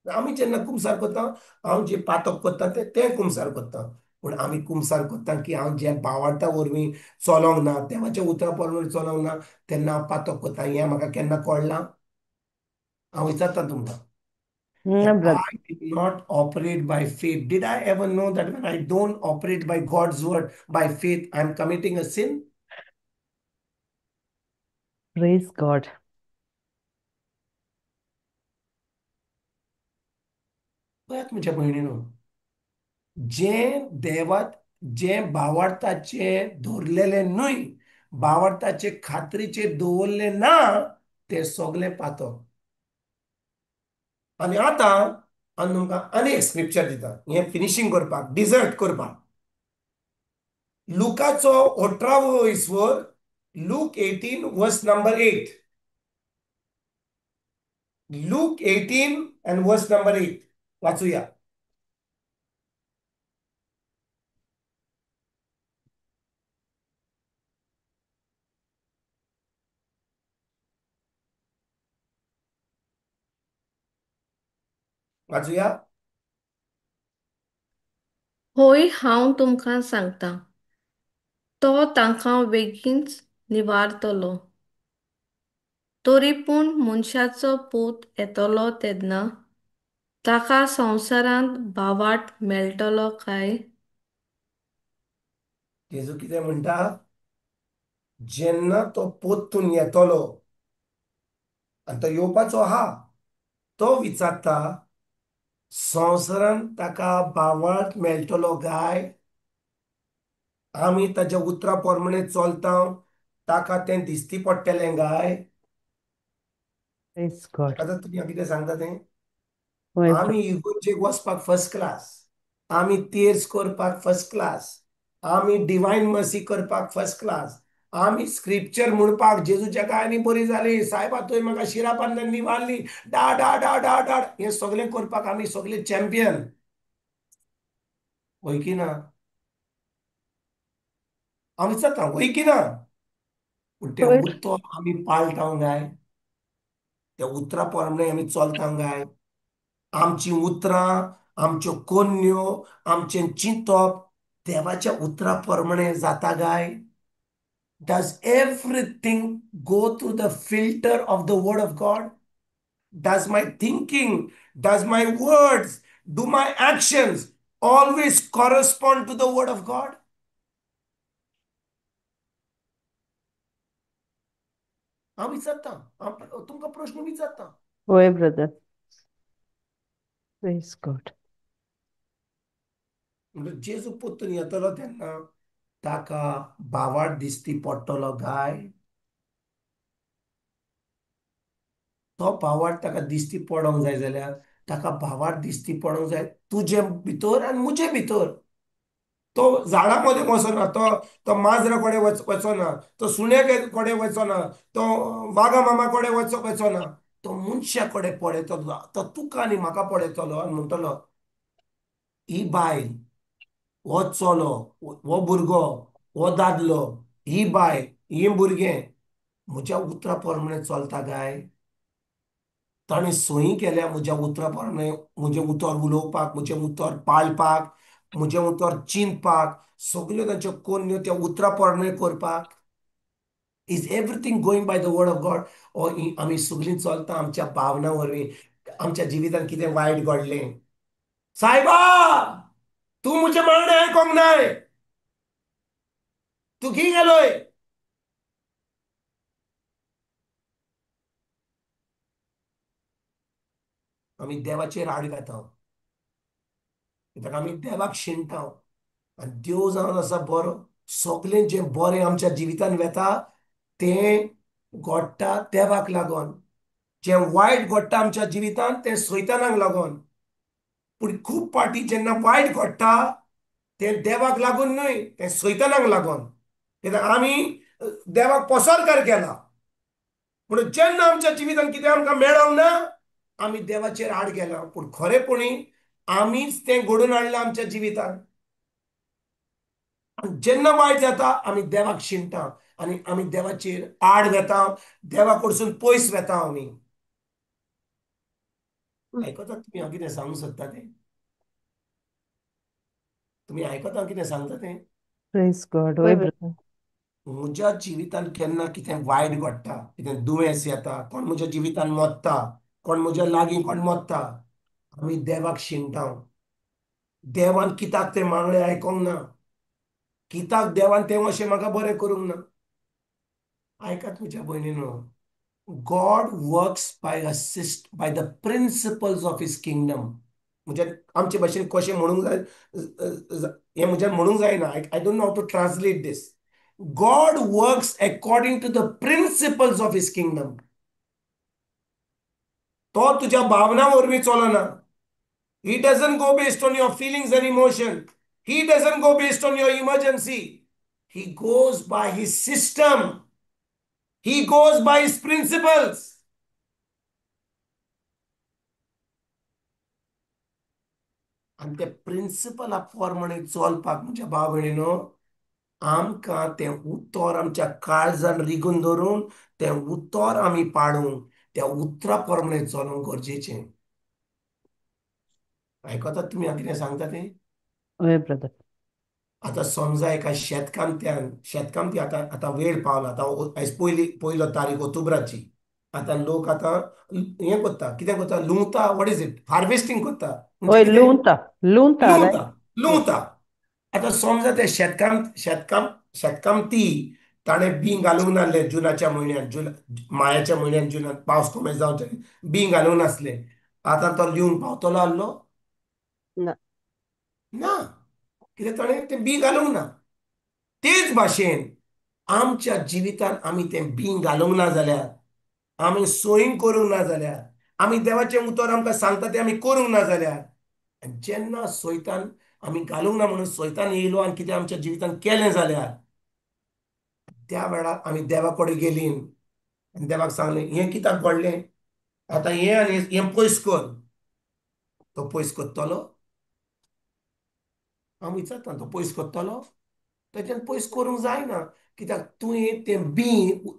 आमी जेन्ना कुमसार करता हांव जें पातक करता तें कुमसार करता. पूण आमी कुमसार करता की हांव जे भावार्था वरवीं चलोंक ना देवाच्या उतरा प्रमाणें चलोंक ना तेन्ना हांव पातक करता. हें म्हाका केन्ना कळना. हांव विचारता तुमकां No, that brother. I did not operate by faith. Did I ever know that when I don't operate by God's word, by faith, I'm committing a sin? Praise God. पळयात म्हज्या भयणीनो जे भावार्थाचे धरलेले न्हय भावार्थाचे खात्रीचे दवरले ना ते सगळे पातक. आनी आतां हांव तुमकां आनी एक स्क्रिप्चर दिता हें फिनिशींग करपाक डिजर्ट करपाक. लुकाचो 18वो इसवर लूक 18 वर्स नंबर 8. लूक 18 and वर्स नंबर 8 वाचूया. वाचूया. होय हांव तुमकां सांगता, तो तांकां बेगीनच निवारतलो. तरी पूण मनशाचो पूत येतलो तेन्ना ताका संवसारांत भावाट मेळटलो काय? जेजू कितें म्हणटा, जेन्ना तो पोत्तून येतलो आनी तो येवपाचो आहा, तो विचारता संवसारान ताका भावार्थ मेळटलो काय? आमी ताच्या उतरा प्रमाणे चलता, ताका तें दिसती पडटलें काय? Praise God. आतां तुमी हांव कितें सांगता तें, होय आमी इगोर्जेक वचपाक फर्स्ट क्लास, आमी तेर्स करपाक फर्स्ट क्लास, आमी डिवायन मर्सी करपाक फर्स्ट क्लास, आमी स्क्रिप्चर म्हणपाक जेजूच्या गायनी बरी जाली, सायबा तुवें म्हाका शिरापांतल्यान निवारली, डा डा डा डा डा हें सगळें करपाक आमी सगळे चॅम्पियन. वय की ना? हांव विचारता वय की ना? पूण तें होय. उतर आमी पाळटा काय? त्या उतरा प्रमाणे आमी चलता काय? आमची उतरां, आमच्यो कोन्यो, आमचें चिंतप देवाच्या उतरा प्रमाणे जाता काय? Does everything go through the filter of the word of God? Does my thinking, does my words, do my actions always correspond to the word of God? हांव विचारता, हांव तुमकां प्रश्न विचारता. होय ब्रदर. Praise God. म्हणजे जेजू पोत्तून येतलो तेन्ना ताका भावार्थ दिसती पडटलो काय? तो भावार्थ ताका दिसती पडोंक जाय जाल्यार ताका भावार्थ दिसती पडोंक जाय तुजे भितर आनी मुजे भितर. तो झाडा मध्ये वचना, तो माजरा कडेन वचना, तो सुण्या कडेन वचना, तो वागा मामा कडेन वचना, तो मनशा कडेन पळयतलो, तो तुका आनी म्हाका पळयतलो आनी म्हणटलो, ही बायल, हो चलो, हो भुरगो, हो दादलो, ही बायल, ही भुरगें म्हज्या उतरा प्रमाणे चलता काय? ताणें सही केल्या म्हज्या उतरा प्रमाणे, म्हजें उतर उलोवपाक, म्हजें उतर पाळपाक, म्हजें उतर चिंतपाक, सगल्यो तांच्यो कोन्यो त्या उतरा प्रमाणे करपाक. Is everything going by the word of God? ओ आमी सगळीं चलता आमच्या भावना वरवीं, आमच्या जिवितांत कितें वायट घडलें, सायबा तूं म्हजें मारणें आयकोंक नाय, तूं खी गेलोय? आमी देवाचेर आड घालता, कित्याक आमी देवाक शिणटा आनी देव जावन आसा बरो. सगळें जें बरें आमच्या जिवितांत वता तें घडटा देवाक लागून. जें वायट घडटा आमच्या जिवितांत तें सैतानाक लागून. पूण खूब पाटी जेन्ना वायट घडटा तें देवाक लागून न्हय, तें सैतानाक लागून. कित्याक आमी देवाक पसरकार केला. पूण जेन्ना आमच्या जिवितांत कितें आमकां मेळोंक ना, आमी देवाचेर आड गेला. पूण खरेपणी आमीच तें घडोवन हाडलां आमच्या जिवितांत. आनी जेन्ना वायट जाता आमी देवाक शिणटा आनी आमी देवाचेर आड वेता, देवा कडसून पयस वेता आमी. आयकतात तुमी हांव कितें सांगूंक सोदता तें? तुमी आयकता हांव कितें सांगता तें? Praise God. होय होय ब्रदर. ब्रदर. म्हज्या जिवितांत केन्ना कितें वायट घडटा, कितें दुयेंस येता, कोण म्हज्या जिवितांत मरता, कोण म्हज्या लागीं कोण मरता, आमी देवाक शिणटा. देवान कित्याक तें मागणें आयकोंक ना, कित्याक देवान तें अशें म्हाका बरें करूंक ना. आयकात म्हज्या भयणीनो, God works by the principles of his kingdom. म्हणजे आमचे भाशेन कशें म्हणूंक जाय, हें म्हज्यान म्हणूंक जायना. I don't know how to translate this. God works according to the principles of his kingdom. तो तुज्या भावना वरवीं चलना. He doesn't go based on your feelings and emotion. He doesn't go based on your emergency. He goes by his system. He goes by his principles. आणि ते प्रिन्सिपला प्रमाणे चलपाक म्हज्या भाव भयणीनो, आमकां तें उतर आमच्या काळजान रिगून धरून तें उतर आमी पाळूंक, त्या उतरा प्रमाणे चलूंक गरजेचें. आयकतात तुमी हांव कितें सांगता तें? वय ब्रदर. आतां समजा एका शेतकामती आतां आतां वेळ पावला, आतां आयज पयलो तारीख ऑक्टोबराची. आतां लोक आतां हें कोत्ता, कितें कोत्ता, लुंवता, वॉट इज इट, हार्वेस्टिंग कोत्ता. म्हणजे वय कितें, लुंवता लुंवता, रायट. लुंवता. आतां समजा ते शेतकामती ताणें बी घालूंक नासलें जुनाच्या म्हयन्यान, मायाच्या म्हयन्यान, जुनान पावस कमी जावचे बी घालूंक नासलें. आतां तो लिवंक पावतलो आहलो ना. ना, कित्याक ताणें तें बी घालूंक ना. तेच भाशेन आमच्या जिवितांत आमी तें बी घालूंक ना जाल्यार, आमी सोयींग करूंक ना जाल्यार, आमी देवाचें उतर आमकां सांगता तें आमी करूंक ना जाल्यार, जेन्ना सैतान आमी घालूंक ना म्हणून सैतान येयलो आनी कितें आमच्या जिवितांत केलें जाल्यार, त्या वेळार आमी देवा कडेन गेलीं आनी देवाक सांगलें हें कित्याक घडलें, आतां हें आनी हें पयस कर. तो पयस कोत्तलो? हांव विचारता, तो पयस कोत्तलो? ताच्यान पयस करूंक जायना. कित्याक तुवें तें बी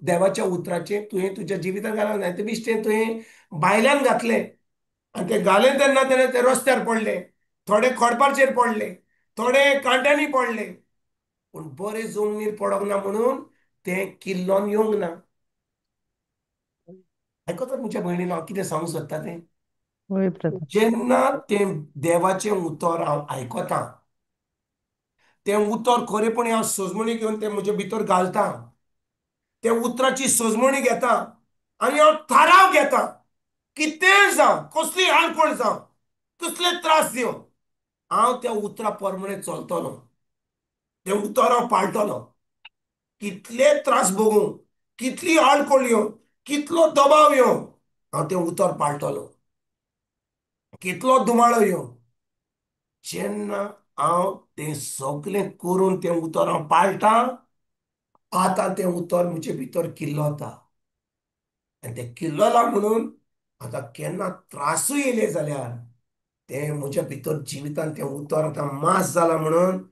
देवाच्या उतराचें तुवें तुज्या जिवितांत घालूंक जाय. तें बिश्टें तुवें बायलान घातलें आनी तें घालें तेन्ना तेणें ते रस्त्यार पडले, थोडे खडपारचेर पडले, थोडे कांट्यांनी पडले, पूण बरे जमनीर पडोंक ना म्हणून तें किल्लोन येवंक ना. आयकतात म्हज्या भयणीन हांव कितें सांगूंक सोदता तें? वय ब्रदर. जेन्ना तें देवाचें उतर हांव आयकतां, तें उतर खरेपणी हांव सजमणी घेवन तें म्हजे भितर घालतां, त्या उतराची सजमणी घेता आनी हांव थाराव घेता, कितेंय जावं, कसली आडखळ जावं, कसले त्रास दिवं, हांव त्या उतरा प्रमाणें चलतलों, तें उतर हांव पाळटलों. कितले त्रास भोगूं, कितली आडखळ येवं, कितलो दबाव येवं, हांव तें उतर पाळटलों. कितलो दुमाळो येवं, जेन्ना हांव तें सगळें करून तें उतर हांव पाळटां, आतां तें उतर म्हजे भितर किल्लोता. आनी तें किल्ललां म्हणून आतां केन्ना त्रासूय येयले जाल्यार तें म्हज्या भितर जिवितांत तें उतर आतां मास जालां म्हणून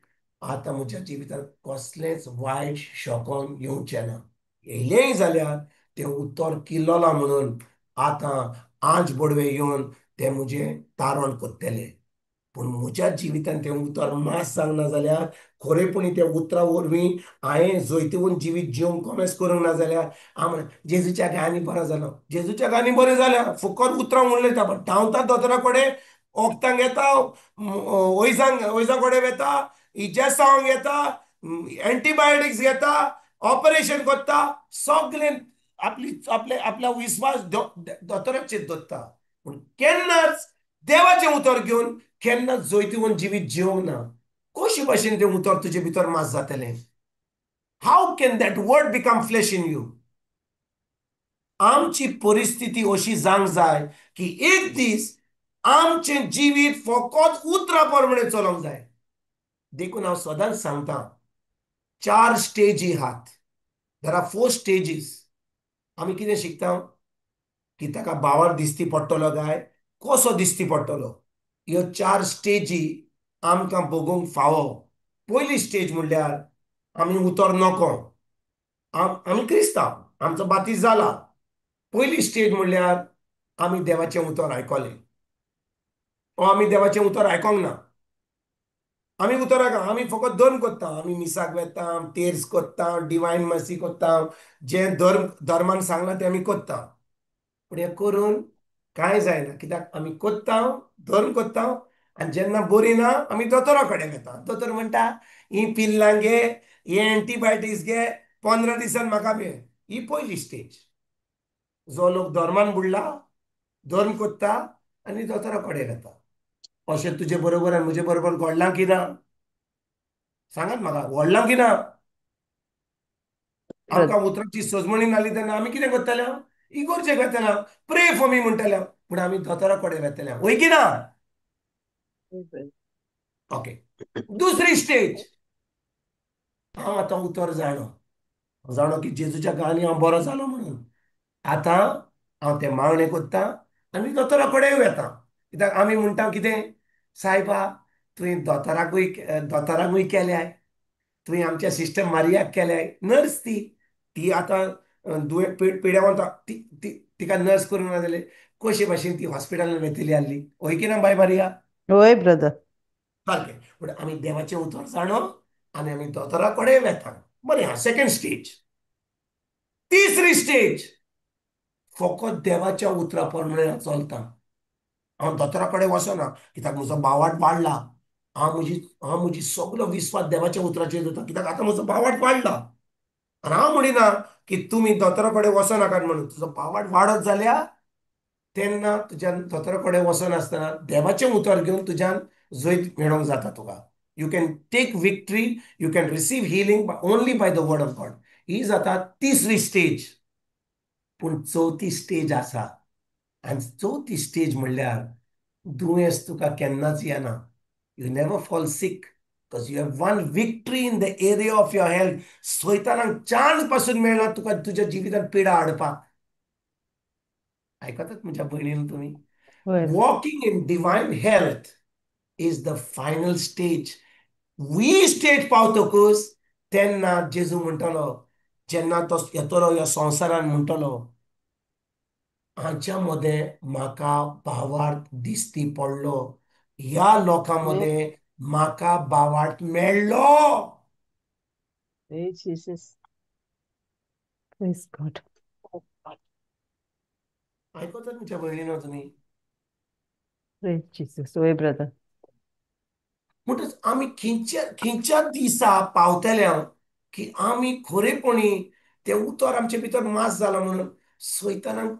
आतां म्हज्या जिवितांत कसलेंच वायट शोकोन येवचें ना. येयलेंय जाल्यार तें उतर किल्ललां म्हणून आतां आंच बडवे येवन तें म्हजें तारण करतलें. पूण म्हज्या जिवितांत तें उतर मास जावंक ना जाल्यार, खरेपणी त्या उतरा वरवीं हांवें जैतवंत जिवीत जिवंक कमेंस करूंक ना जाल्यार हांव म्हणलें जेजूच्या गांयांनी बरो जालो, जेजूच्या गांयांनी बरें जाल्या, फुकट उतरां उलयता, बट धांवता दोतोरा कडेन, वखदां घेता, वैजां कडेन वता, इंजेक्शन घेता, एंटीबायोटिक्स घेता, ऑपरेशन करता, सगळें आपल्या विस्वास दोतोराचेर दवरता. पूण केन्नाच देवाचें उतर घेवन केन्ना जैतवंत जिवीत जिवंक ना. कशे भाशेन तें उतर तुजे भितर मास जातलें? How can that word become flesh in you? आमची परिस्थिती अशी जावंक जाय की एक दीस आमचें जिवीत फकत उतरा प्रमाणें चलोंक जाय. देखून हांव सदांच सांगता, 4 स्टेजी आहात. There are 4 स्टेजीस. आमी कितें शिकता की ताका भावार दिसती पडटलो काय कसो दिसती पडटलो, ह्यो 4 स्टेजी आमकां भोगूंक फावो. पयली स्टेज म्हणल्यार आमी उतर नको, आमी क्रिस्तांव, आमचो बातीस जाला. पयली स्टेज म्हणल्यार आमी देवाचें उतर आयकलें, वा आमी देवाचें उतर आयकोंक ना. आमी उतर आमी फकत धर्म कोत्ता, आमी मिसाक वेता, तेर्स कोत्ता, डिवायन मर्सी कोत्ता, जें धर्मान सांगलां तें आमी कोत्ता. पूण हें करून कांय जायना, कित्याक आमी कोत्ता, धर्म कोत्ता, आनी जेन्ना बरी ना आमी दोतोरा कडेन वता. दोतोर म्हणटा ही पिल्लां घे, हे एंटीबायोटिक्स घे, 15 दिसान म्हाका मेळ. ही पयली स्टेज. जो लोक धर्मान बुडला, धर्म कोत्ता आनी दोतोरा कडेन वता. अशें तुजे बरोबर आनी म्हजे बरोबर घडलां की ना? सांगात म्हाका, घडलां की ना? आमकां उतराची सजमणी नासली तेन्ना आमी कितें करतले? इगोर्जेक वतले, प्रे फॉर मी म्हणटले, पूण आमी दोतोरा कडेन वतले, वय की ना? ओके. दुसरी स्टेज, हांव आतां उतर जाणो की जेजूच्या गांयांनी हांव बरो जालो म्हणून. आतां हांव तें मागणें कोत्ता आनी दोतोरा कडेन वेता. कित्याक आमी म्हणटा कितें, सायबा तुवें दोतोराकूय केल्याय, तुवें आमच्या सिस्टर मारियाक केल्याय, नर्स ती आतां पिड्यावंत तिका नर्स करूंक ना जाल्यार कशे भाशेन ती हॉस्पिटलांत वयतली आहली, वय की ना बाय मारिया? होय ब्रदर. सारकें. पूण आमी देवाचें उतर जाणो आनी आमी दोतोरा कडेन वेता. बरें आहा. Second stage. तिसरी स्टेज फकत देवाच्या उतरा प्रमाणे हांव चलता. हांव दोतोरा कडेन वचना कित्याक म्हजो बावाट वाडला. हांव म्हजी सगलो विस्वास देवाच्या उतराचेर दवरता कित्याक आतां म्हजो बावाट वाडला. आनी हांव म्हणिना की तुमी दोतोरा कडेन वचनाकात म्हणून. तुजो बावाट वाडत जाल्यार तेन्ना तुज्यान दोतोरा कडेन वचनासतना देवाचें उतर घेवन तुज्यान जैत मेळोवंक जाता तुका. You can take victory, you can receive healing only by the word of God. ही जाता तिसरी स्टेज. पूण चवथी स्टेज आसा. आनी चवथी स्टेज म्हणल्यार दुयेंस तुका केन्नाच येना. You never fall sick because you have won victory in the area of your health. सैतानाक चान्स पासून मेळना तुका तुज्या जिवितांत पिडा हाडपाक. आयकतात म्हज्या भयणीन तुमी. होय. Walking in divine health is the final stage. वी स्टेज पावतकूच तेन्ना जेजू म्हणटलो, जेन्ना तो येतलो ह्या संवसारान म्हणटलो, हाच्या मदें म्हाका भावार्थ दिसती पडलो. ह्या लोकां मदें म्हाका भावार्थ मेळ्ळो. Praise Jesus. Praise God. आयकतात म्हज्या भयणीनो तुमी. Praise Jesus. होय ब्रदर. म्हणटच आमी खंयच्या दिसा पावतले की आमी खरेपणी ते उतर आमचे भितर मास जाला म्हणून सैतानाक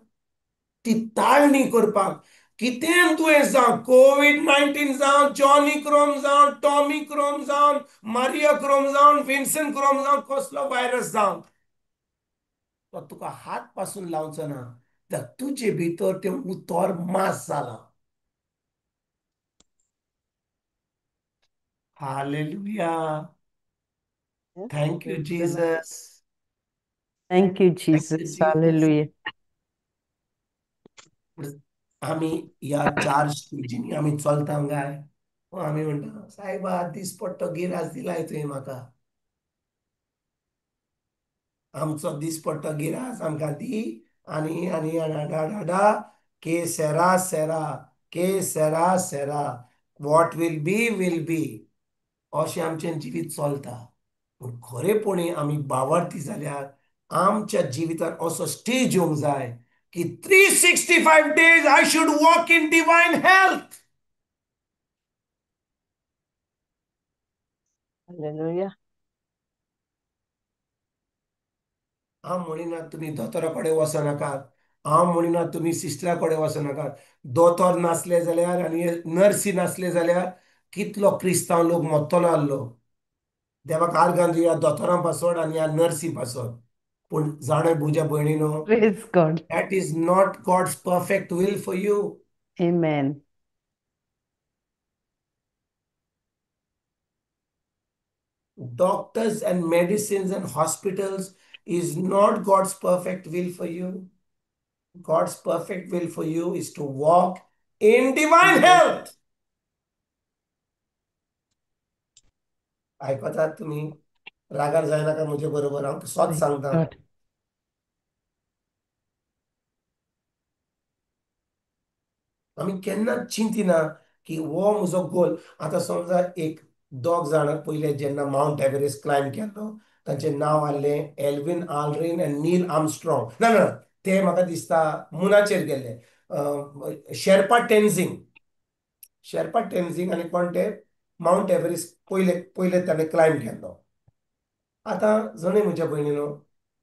ती ताळणी करपाक कितें दुयेंस जावं, कोविड-19 जावं, जॉनी क्रोम जावं, टॉमी क्रोम जावं, मारिया क्रोम जावं, विन्सेंट क्रोम जावं, कसलो व्हायरस जावं, तो तुका हात पासून लावचो ना. तर तुजे भितर ते उतर मास जाला. Hallelujah. Thank you, Praise the Lord. Jesus. Thank you, Thank you, Jesus. Jesus. Hallelujah. आमी ह्या 4 स्टेजींनी आमी चलता काय. आमी म्हणटा सायबा दीस पडटो गिरास दिलाय तुवें म्हाका. आमचो दीस पडटो गिरास आमकां दी आनी आनी डाडा के सेरा सेरा के सेरा सेरा. वॉट विल बी अशें आमचें जिवीत चलता. पूण खरेपणी आमी बावार्थी जाल्यार आमच्या जिवितांत असो स्टेज येवंक जाय की 365 days I should walk in divine health. Hallelujah. हांव म्हणिना तुमी दोतोरा कडेन वचनाकात. हांव म्हणिना तुमी सिस्टरा कडेन वचनाकात. दोतोर नासले जाल्यार आनी नर्सी नासले जाल्यार कितलो क्रिस्तांव लोक मरतलो आहलो. देवाक आर्गां दिवया दोतोरां पासोड आनी ह्या नर्सी पासोड. पूण जाणा म्हज्या भयणीनो, Praise God. that is not God's perfect will for you. Amen. Doctors and medicines and hospitals is not God's perfect will for you. God's perfect will for you is to walk in divine health. आयकतात तुमी. रागार जायनाका म्हजे बरोबर. हांव स्वत Praise सांगता. God. आमी केन्नाच चिंतिना की हो म्हजो गोल. आतां समजा एक दोग जाण पयले जेन्ना माउंट एव्हरेस्ट क्लायंब केल्लो तांचें नांव आहलें एल्विन आल्ड्रिन आनी नील आर्मस्ट्रॉंग. ना ना ते म्हाका दिसता मुनाचेर गेल्ले. शेर्पा टेन्झिंग. शेर्पा टेन्झिंग आनी कोण ते माउंट एव्हरेस्ट पयले पयले ताणें क्लायंब केल्लो. आतां जणय म्हज्या भयणीनो,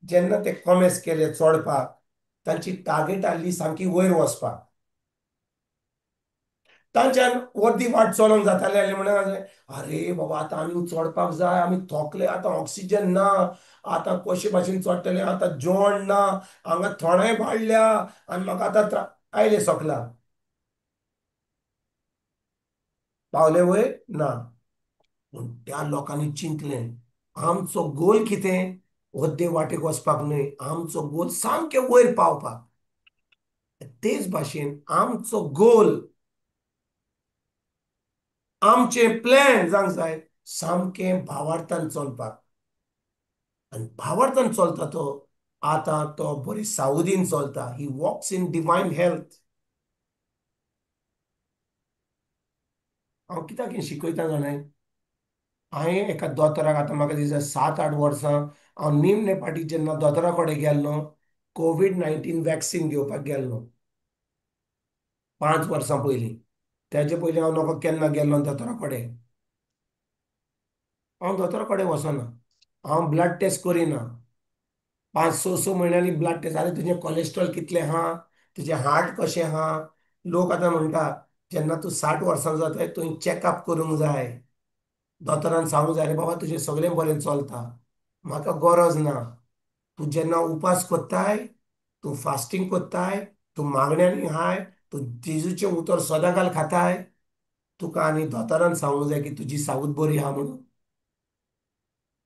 जेन्ना ते कॉमेस केले चोडपाक तांची टार्गेट आहली सामकी वयर वचपाक. तांच्यान अर्दी वाट चलोंक जातालें आनी म्हणून अरे बाबा आतां आमी चोडपाक जाय, आमी थोकले, आतां ऑक्सिजन ना, आतां कशे भाशेन चोडटले, आतां जेवण ना, हांगा थोणाय वाडल्या आनी म्हाका आतां आयले सोकला. पावले वयर ना. पूण त्या लोकांनी चिंतलें आमचो गोल कितें? अर्दे वाटेक वचपाक न्हय, आमचो गोल सामकें वयर पावपाक. तेच भाशेन आमचो गोल, आमचें प्लॅन जावंक जाय सामकें भावार्थान चलपाक. आनी भावार्थान चलता तो आतां तो बरी सावधीन चलता. ही वॉक्स इन डिवायन हेल्थ. हांव कित्याक हें शिकयता जाणाय, हांवें एका दोतोराक आतां म्हाका दिसता 7-8 वर्सां हांव निमणे फाटी जेन्ना दोतोरा कडेन गेल्लो कोविड-19 वॅक्सीन घेवपाक गेल्लो 5 वर्सां पयलीं. तेजे पयलीं हांव नकळो केन्ना गेल्लो दोतोरा कडेन. हांव दोतोरा कडेन वचना, हांव ब्लड टेस्ट करिना. 5-6 म्हयन्यांनी ब्लड टेस्ट जालें तुजें कोलेस्ट्रॉल कितलें आहा, तुजें हार्ट कशें आहा. लोक आतां म्हणटा जेन्ना तूं 60 वर्सां जाता तुवें चॅकअप करूंक जाय. दोतोरान सांगूंक जाय रे बाबा तुजें सगळें बरें चलता. म्हाका गरज ना. तूं जेन्ना उपास कोत्ताय, तूं फास्टींग कोत्ताय, तूं मागण्यांनी आहाय, तूं जेजूचें उतर सदांकाल खाताय, तुका आनी दोतोरान सांगूंक जाय की तुजी साऊथ बरी आहा म्हणून.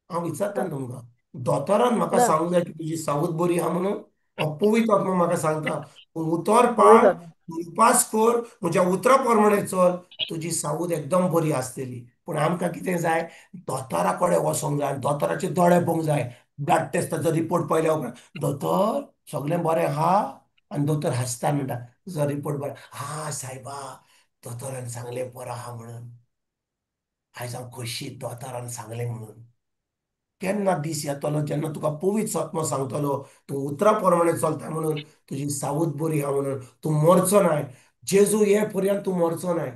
हांव विचारता तुमकां, दोतोरान म्हाका ना सांगूंक जाय की तुजी साऊथ बरी आहा म्हणून? पवित्र आत्मा म्हाका सांगता तूं उतर होय पाळ, दादा. तूं उपास कर, म्हज्या उतरा प्रमाणे चल, तुजी साऊथ एकदम बरी आसतली. पूण आमकां कितें जाय, दोतोरा कडेन वसोंक जाय, दोतोराचे दोळे पळोवंक जाय, ब्लड टेस्टाचो रिपोर्ट पयल्या उपरांत दोतोर सगळें बरें आहा, आनी दोतोर हांसता म्हणटा तुजो रिपोर्ट बरो हा सायबा, दोतोरान सांगलें बरो आहा म्हणून. आयज हांव खोशी दोतोरान सांगलें म्हणून. केन्ना दीस येतलो जेन्ना तुका पवित्र आत्मो सांगतलो तूं उतरा प्रमाणे चलता म्हणून, तुजी साऊथ बरी आहा म्हणून, तूं मरचो नाय. जेजू ये पर्यंत तूं मरचो नाय.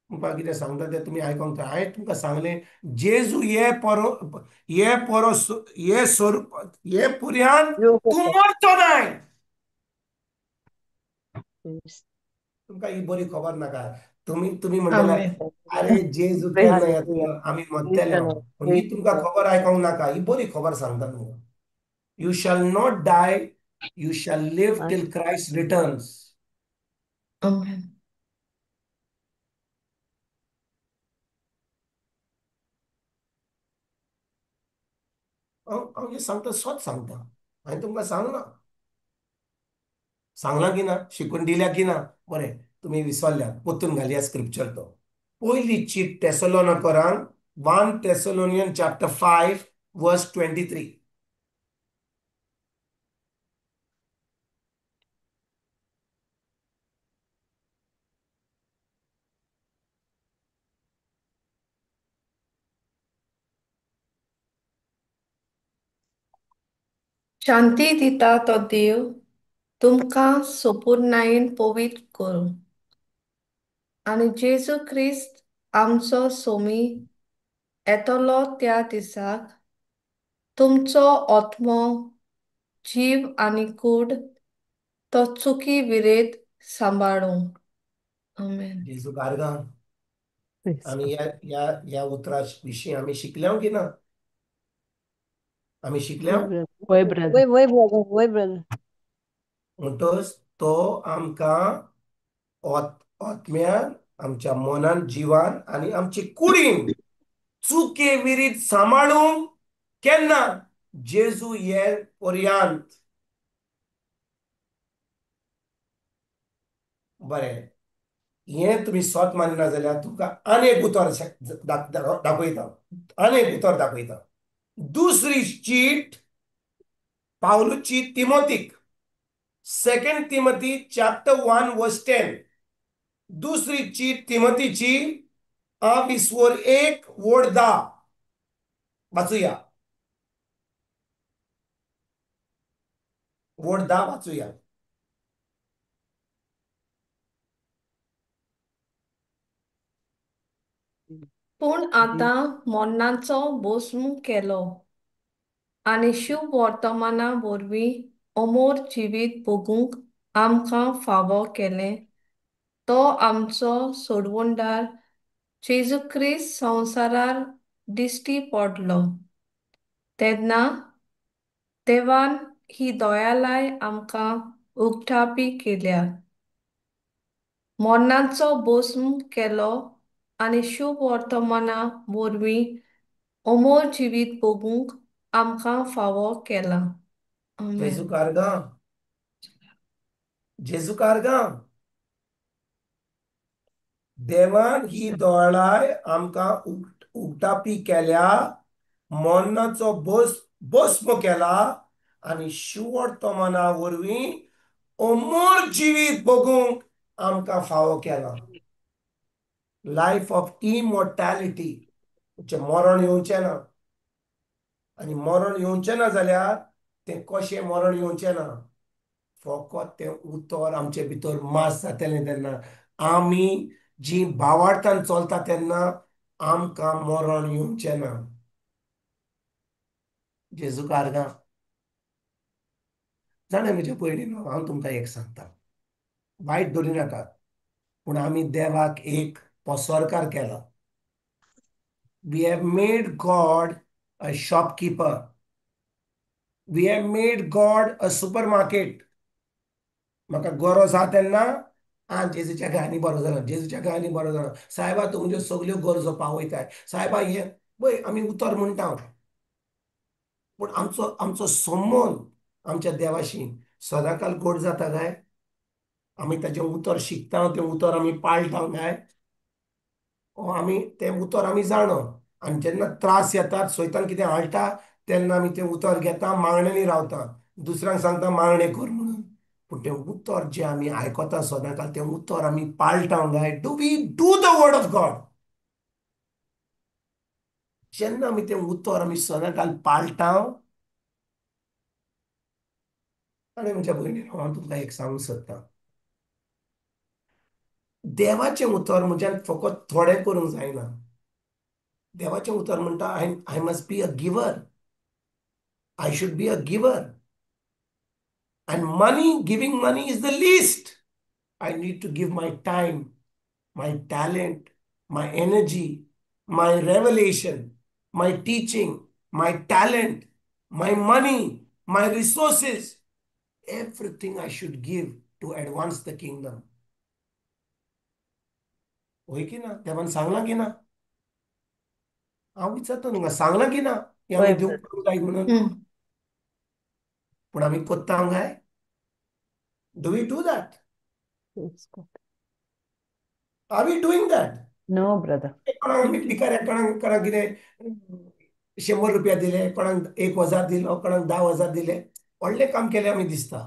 तुमकां कितें सांगता तें तुमी आयकोंक जाय. हांवें तुमकां सांगलें जेजू ये पर्यंत यो तूं पप्पा. मरचो नाय. Yes. तुमकां ही बरी खबर नाका. तुम्ही तुम्ही म्हणटले आमेन. अरे जेजू प्रेज केन्ना Hallelujah. येतलो आमी Praise मरतले the हांव. Lord. पूण ही Praise the तुमकां Lord. खबर आयकोंक नाका. ही बरी खबर सांगता तुमकां. You shall not die, you shall live I till Christ returns. Amen. हांव जे सांगता सोच सांगता. हांवें तुमकां सांगना. सांगला की ना, शिकून दिल्या की ना. बरें तुमी विसरल्या, पोतून घालया स्क्रिप्चर तो. पयली चीट टेसलोनिकरांक 1 Thessalonians chapter 5 verse 23. शांती दिता तो देव तुमकां संपूर्णायेन पवित्र करूं आनी जेजू क्रिस्त आमचो सोमी येतलो त्या दिसाक तुमचो आत्मो, जीव आनी कूड तो चुकी विरेत सांबाळूं. आमेन. जेजू कारगा. प्रेज आमी ह्या उतरा विशीं आमी शिकल्या की ना? आमी शिकल्या? होय brother. Wait, wait, brother. Wait, brother. म्हणटच तो आमकां आत्म्यान, आमच्या मनान, जिवान आनी आमची कुडीन चुके विरीत सांबाळूंक केन्ना? जेजू ये पर्यंत. बरें. हें तुमी सोत मानिना जाल्यार तुमकां आनीक उतर दाखयता. आनीक उतर दाखयता. दुसरी चीट पावलुची तिमोथीक 2 Timothy chapter 1 verse 10. दुसरी चीट तिमोथीची 1 वोड 10 वाचूया. वोड 10 वाचूया. पूण आतां मोन्नाचो भस्म केलो आनी शुभ वर्तमाना वरवीं अमोर जिवीत भोगूंक आमकां फावो केलें तो आमचो सोडवणदार जेजू क्रिस्त संवसारार दिश्टी पडलो तेन्ना देवान ही दयालाय आमकां उक्तापी केल्या. मोन्नाचो भस्म केलो आनी शुभ वर्तमाना वरवीं अमोल जिवीत भोगूंक आमकां फावो केला. जेजू आमेन. कारगा. जेजू कारगा. देवान ही दोळाय आमकां उक्तापी केल्या, मोन्नाचो भस्म केला आनी शुभ वर्तमाना वरवीं अमोर जिवीत भोगूंक आमकां फावो केला. लायफ ऑफ इमॉर्टॅलिटी, मरण येवचें ना. आनी मरण येवचें ना जाल्यार तें कशें मरण येवचें ना, फकत तें उतर आमचे भितर मास जातलें तेन्ना, आमी जी भावार्थान चलता तेन्ना आमकां मरण येवचें ना. जेजूक आर्गां. जाणा म्हज्या भयणीनो, हांव तुमकां एक सांगता, वायट धरूं नाका, पूण आमी देवाक एक पसरकार केला. We have made God a shopkeeper. We have made God a super market. म्हाका गरज आहा तेन्ना जेजूच्या गांयांनी बरो जालो, जेजूच्या गांयांनी बरो जालो. सायबा तुमच्यो सगल्यो गरजो पावयताय. सायबा हें पळय आमी उतर म्हणटा, पूण आमचो आमचो संबंद आमच्या देवाशी सदांकाल गोड जाता काय? आमी ताचें उतर शिकता, तें उतर आमी पाळटा काय? आमी तें उतर आमी जाणो, आनी जेन्ना त्रास येतात, सैतान कितें हाडटा, तेन्ना आमी तें उतर घेता, मागण्यांनी रावता, दुसऱ्यांक सांगता मागणें कर म्हणून. पूण तें उतर जें आमी आयकता सदांकाल, तें उतर आमी पाळटा काय? Do we do the word of God? जेन्ना आमी तें उतर आमी सदांकाल पाळटा. आनी म्हज्या भयणीनो, हांव तुमकां एक सांगूंक सोदतां, देवाचें उतर म्हज्यान फकत थोडें करूंक जायना. देवाचें उतर म्हणटा, I must be a giver. I should be a giver. And money, giving money is the least. I need to give my time, my talent, my energy, my revelation, my teaching, my talent, my money, my resources. Everything I should give to advance the kingdom. होय की ना? देवान सांगला की ना? हांव विचारता तुमकां, सांगला की ना की आमी होय दिवंक जाय म्हणून? पूण आमी कोत्ता काय? Do we do that? Are we doing that? No brother. कोणाक आमी भिकाऱ्याक कोणाक कितें 100 रुपया दिले, कोणाक 1,000 दिलो, कोणाक 10,000 दिले, व्हडलें काम केलें आमी दिसता.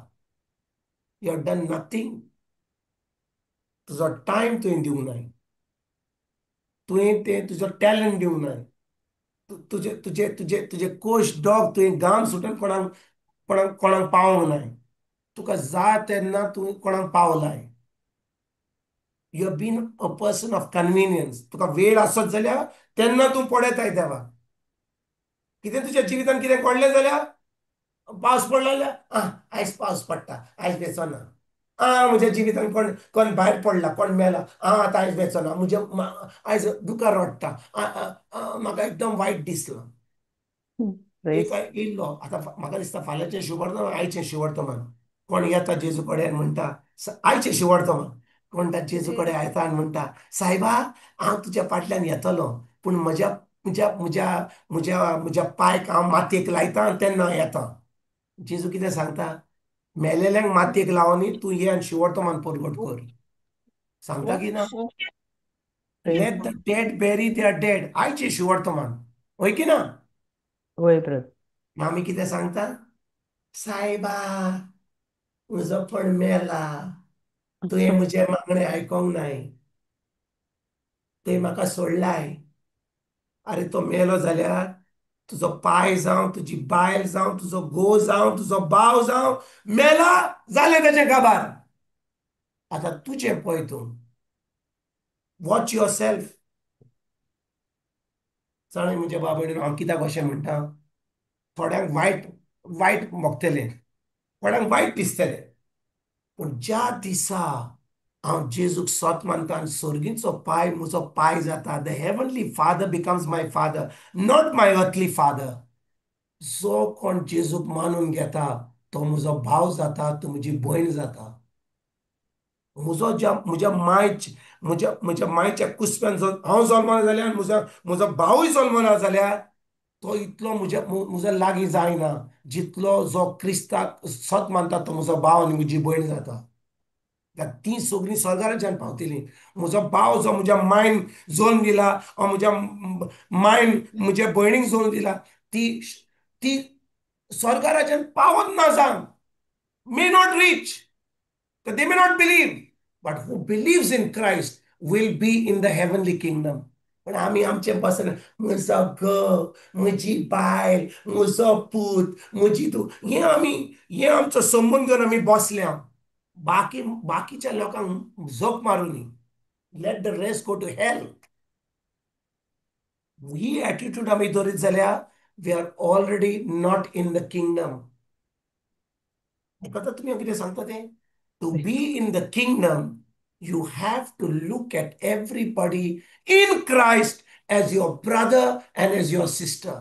You have done nothing. तुजो टायम तुवें दिवंक नाय, तुवें तें तुजो टॅलंट दिवंक नाय, तुजे तुजे तुजे तुजे कोश डॉग तुवें घाम सुटून कोणाक कोणाक कोणाक पावोंक नाय. तुका जाय तेन्ना तुवें कोणाक पावलाय. You have been a person of convenience. तुका वेळ आसत जाल्यार तेन्ना तूं पडयताय देवाक. कितें तुज्या जिवितान कितें घडलें जाल्यार, पावस पडलो जाल्यार आयज पावस पडटा, आयज वेचो ना. म्हज्या जिवितान कोण कोण भायर पडला, कोण मेला, आतां आयज वेचो ना, आयज दुकार वाडटा, म्हाका एकदम वायट दिसलो. एक इल्लो आतां म्हाका दिसता फाल्यांचें शिवर्थमान, आयचें शिवर्थमान, कोण येता जेजू कडेन म्हणटा, आयचें शिवर्थमान कोण जेजू कडेन येता आनी म्हणटा, सायबा हांव तुज्या फाटल्यान येतलो, पूण म्हज्या म्हज्या म्हज्या म्हज्या म्हज्या पांयक हांव मातयेक लायता आनी तेन्ना येता. जेजू कितें सांगता? मेलेल्यांक मातयेक लावनी तूं ये आनी शिवर्थमान परगट कर. सांगता की ना? Let the dead bury their dead. आयचें शिवर्थमान, होय की ना? होय ब्रदर. आमी कितें सांगता? सायबा म्हजो पण मेला, तुवें म्हजें मागणें आयकोंक नाय, तुवें म्हाका सोडलाय. अरे तो मेलो जाल्यार तुजो पाय जावं, तुजी बायल जावं, तुजो घोव जावं, तुजो भाव जावं, मेला जालें तेजें काबार. आतां तुजें पळय तूं. Watch your self. जाणा म्हज्या बाब भयणीनो, हांव कित्याक अशें म्हणटा? थोड्यांक वायट वायट मोगतलें, कोणाक वायट दिसतलें, पूण ज्या दिसा हांव जेजूक सोत मानता आनी सर्गीचो पाय म्हजो पाय जाता, the heavenly father becomes my father, not my earthly father. जो कोण जेजूक मानून घेता तो म्हजो भाव जाता, तो म्हजी भयण जाता. म्हज्या म्हज्या मायच्या कुसप्यान हांव जल्मलो जाल्यार, म्हजो भावूय जल्मला जाल्यार तो इतलो म्हजो लागीं जायना जितलो जो क्रिस्ताक सत मानता तो म्हजो भाव आनी म्हजी भयण जाता. ती सगळीं स्वर्गाराज्यान पावतलीं. म्हजो भाव जो म्हज्या मायन जल्म दिला, म्हज्या मायन म्हज्या भयणीक जल्म दिला, ती ती स्वर्गाराज्यान पावत ना जावन, may not reach, they may not believe. but who believes in Christ will be in the heavenly kingdom. पण आम्ही आमचे बसन म्हजो घ म्हजी बायल म्हजो पूत म्हजी तू हे आमचो संबंध घेवन आमी बसल्या बाकीच्या लोकांक झोप मारूनी let the rest go to hell. ही एटिट्यूड आमी धरीत जाल्यार we are already not in the kingdom. आयकता तुमी हांव कितें सांगता तें? To be in the kingdom you have to look at everybody in Christ as your brother and as your sister.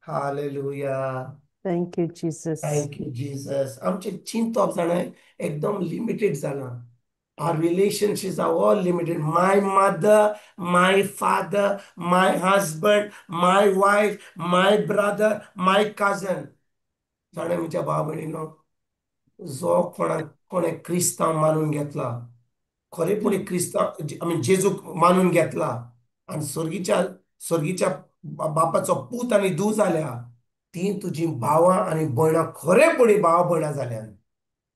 Hallelujah. Thank you, Jesus. Thank you, Jesus. आमचे चिंतप जाणां एकदम लिमिटेड जाला. Our relationships are all limited. My mother, my father, my husband, my wife, my brother, my cousin. जाणे म्हज्या भाव भयणीनो, जो कोणे क्रिस्तांव मानून घेतला, खरेपणी क्रिस्तांव जेजूक मानून घेतला आणि स्वर्गीच्या बापाचो पूत आनी धूव जाल्या, ती तुजी भावां आनी भयणां खरेपणी भाव भयणां जाल्यात.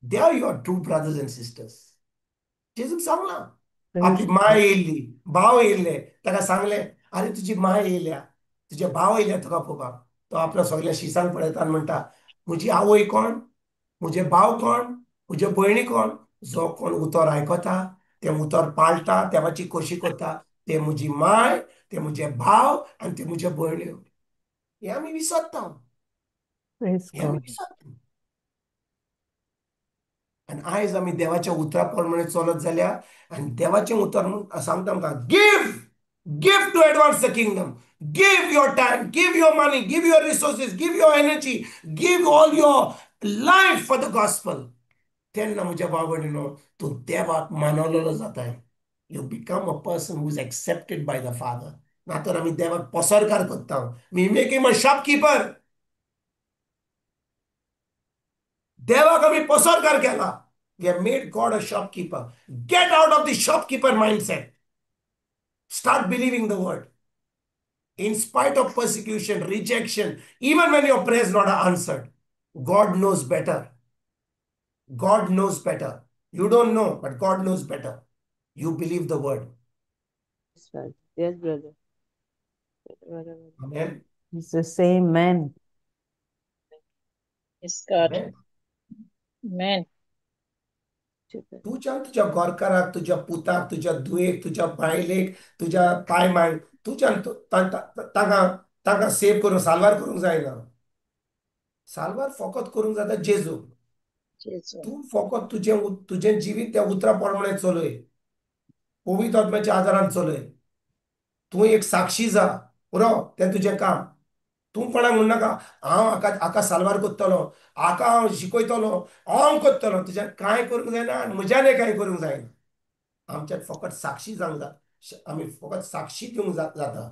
They are your true brothers and sisters. जेजूक सांगला आपली माय येयल्ली, भाव येयल्ले, ताका सांगले अरे तुजी माय येयल्या, तुजे भाव येयल्या तुका पळोवपाक. तो आपल्या सगळ्या शिसांक पळयता आनी म्हणटा म्हजी आवय कोण, म्हजे भाव कोण, म्हजे भयणी कोण? जो कोण उतर आयकता, ते उतर पाळटा, देवाची खोशी करता, ते म्हजी माय, ते म्हजे भाव आनी ते म्हजे भयण्यो. हे आमी विसरता. Praise हे आमी God. विसरता. आनी आयज आमी देवाच्या उतरा प्रमाणे चलत जाल्यार आनी देवाचें उतर सांगता आमकां give to advance the kingdom. Give your time, give your money, give your resources, give your energy, give all your life for the gospel. तेन्ना म्हज्या भाव भयणीनो तूं देवाक मानवलेलो जाताय. You become a person who is accepted by the Father. नातर आमी देवाक पसरकार करता. We make him a shopkeeper. देवाक आमी पसरकार केला. We have made God a shopkeeper. Get out of the shopkeeper mindset. Start believing the word. In spite of persecution, rejection, even when your prayers not answered, God knows better. God knows better. You don't know, but God knows better. You believe the word. Yes, brother. Yes, brother. Brother. Amen. He's the same man. Yes, God. Amen. Amen. तुझ्या गोरकाराक, तुझ्या पुताक, तुझ्या धुयेक, तुझ्या बायलेक, तुझ्या पायमायक तांकां save करून साल्वार करूंक जायना. साल्वार फकत करूंक जाता जेजू. Jesus. तूं फकत तुजें जिवीत त्या उतरा प्रमाणे चलय. पवित्र आत्म्याच्या आदारान चलय. तूं एक साक्षी जा. पुरो तें तुजें काम. तूं कोणाक म्हणनाका हांव हाका साल्वार करतलो, हाका हांव शिकयतलो, हांव करतलो. तुज्यान कांय करूंक जायना आनी म्हज्यानय कांय करूंक जायना. आमच्यात फकत साक्षी जावंक जाता. आमी फकत साक्षी दिवंक जाता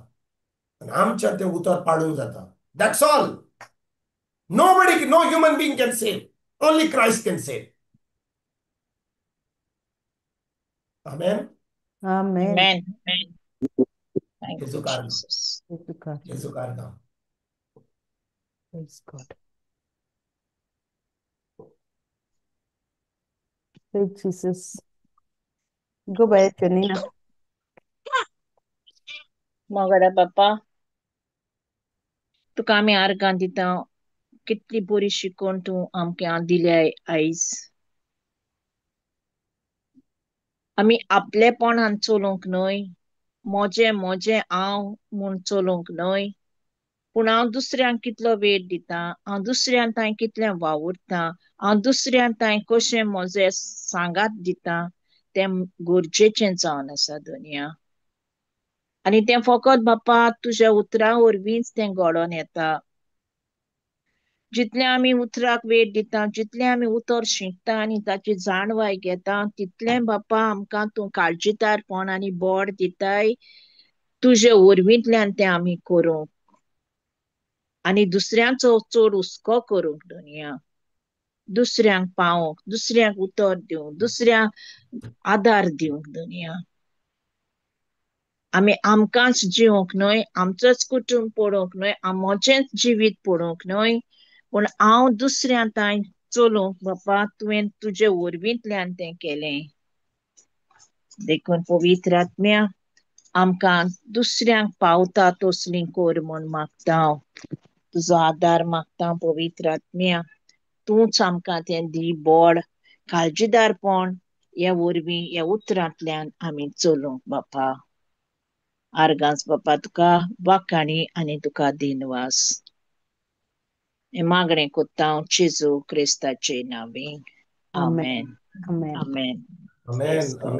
आनी आमच्यात तें उतर पाडूंक जाता. That's all. Nobody, no human being can save. Only Christ can save. Amen. Amen. Amen. Amen. Thank you, Jesu karno. Jesus. Praise God. Jesu karno. Praise God. Praise Jesus. Go back, Janina. मोगडा बाप्पा, तुका आमी आर्गां दिता. कितली बरी शिकोवन तूं आमकां दिल्या आयज. आमी आपलेपणान चलोवंक न्हय, मोजे हांव म्हूण चलोवंक न्हय, पूण हांव दुसऱ्यांक कितलो वेळ दिता, हांव दुसऱ्यां तांय कितलें वावुरता, हांव दुसऱ्यां तांय कशें म्हजें सांगात दिता, तें गरजेचें जावन आसा दुनिया. आनी तें फकत बाप्पा तुज्या उतरा वरवींच तें घडोवन येता. जितलें आमी उतराक वेळ दिता, जितलें आमी उतर शिकता आनी ताची जाणवाय घेता, तितलें बाप्पा आमकां तूं काळजीदारपण आनी बोड दिताय. तुजे वरवींतल्यान तें आमी करूंक आनी दुसऱ्यांचो चड हुस्को करूंक दुनिया. दुसऱ्यांक पावोवंक, दुसऱ्यांक उतर दिवंक, दुसऱ्यांक आदार दिवंक दुनिया. आमी आमकांच जिवंक न्हय, आमचोच कुटुंब पडोवंक न्हय, म्हजेंच जिवीत पडोवंक न्हय, पूण हांव दुसऱ्यां तांय चलूंक बापा तुवें तुजे वरवींतल्यान तें केलें देखून पवित्र आत्म्या आमकां दुसऱ्यांक पावता तसलीं कोर म्हूण मागता हांव तुजो आदार मागता पवित्र आत्म्या तूंच आमकां तें दी बोड काळजीदारपण हे वरवीं हे उतरांतल्यान आमी चलूंक बापा आर्गास बापा तुका वाखाणी आनी तुका दिनवास हे मागणें कोत्ता हांव जेजू क्रिस्ताचे नांवान Amen. आमेन Amen. आमेन Amen. Praise God. Amen.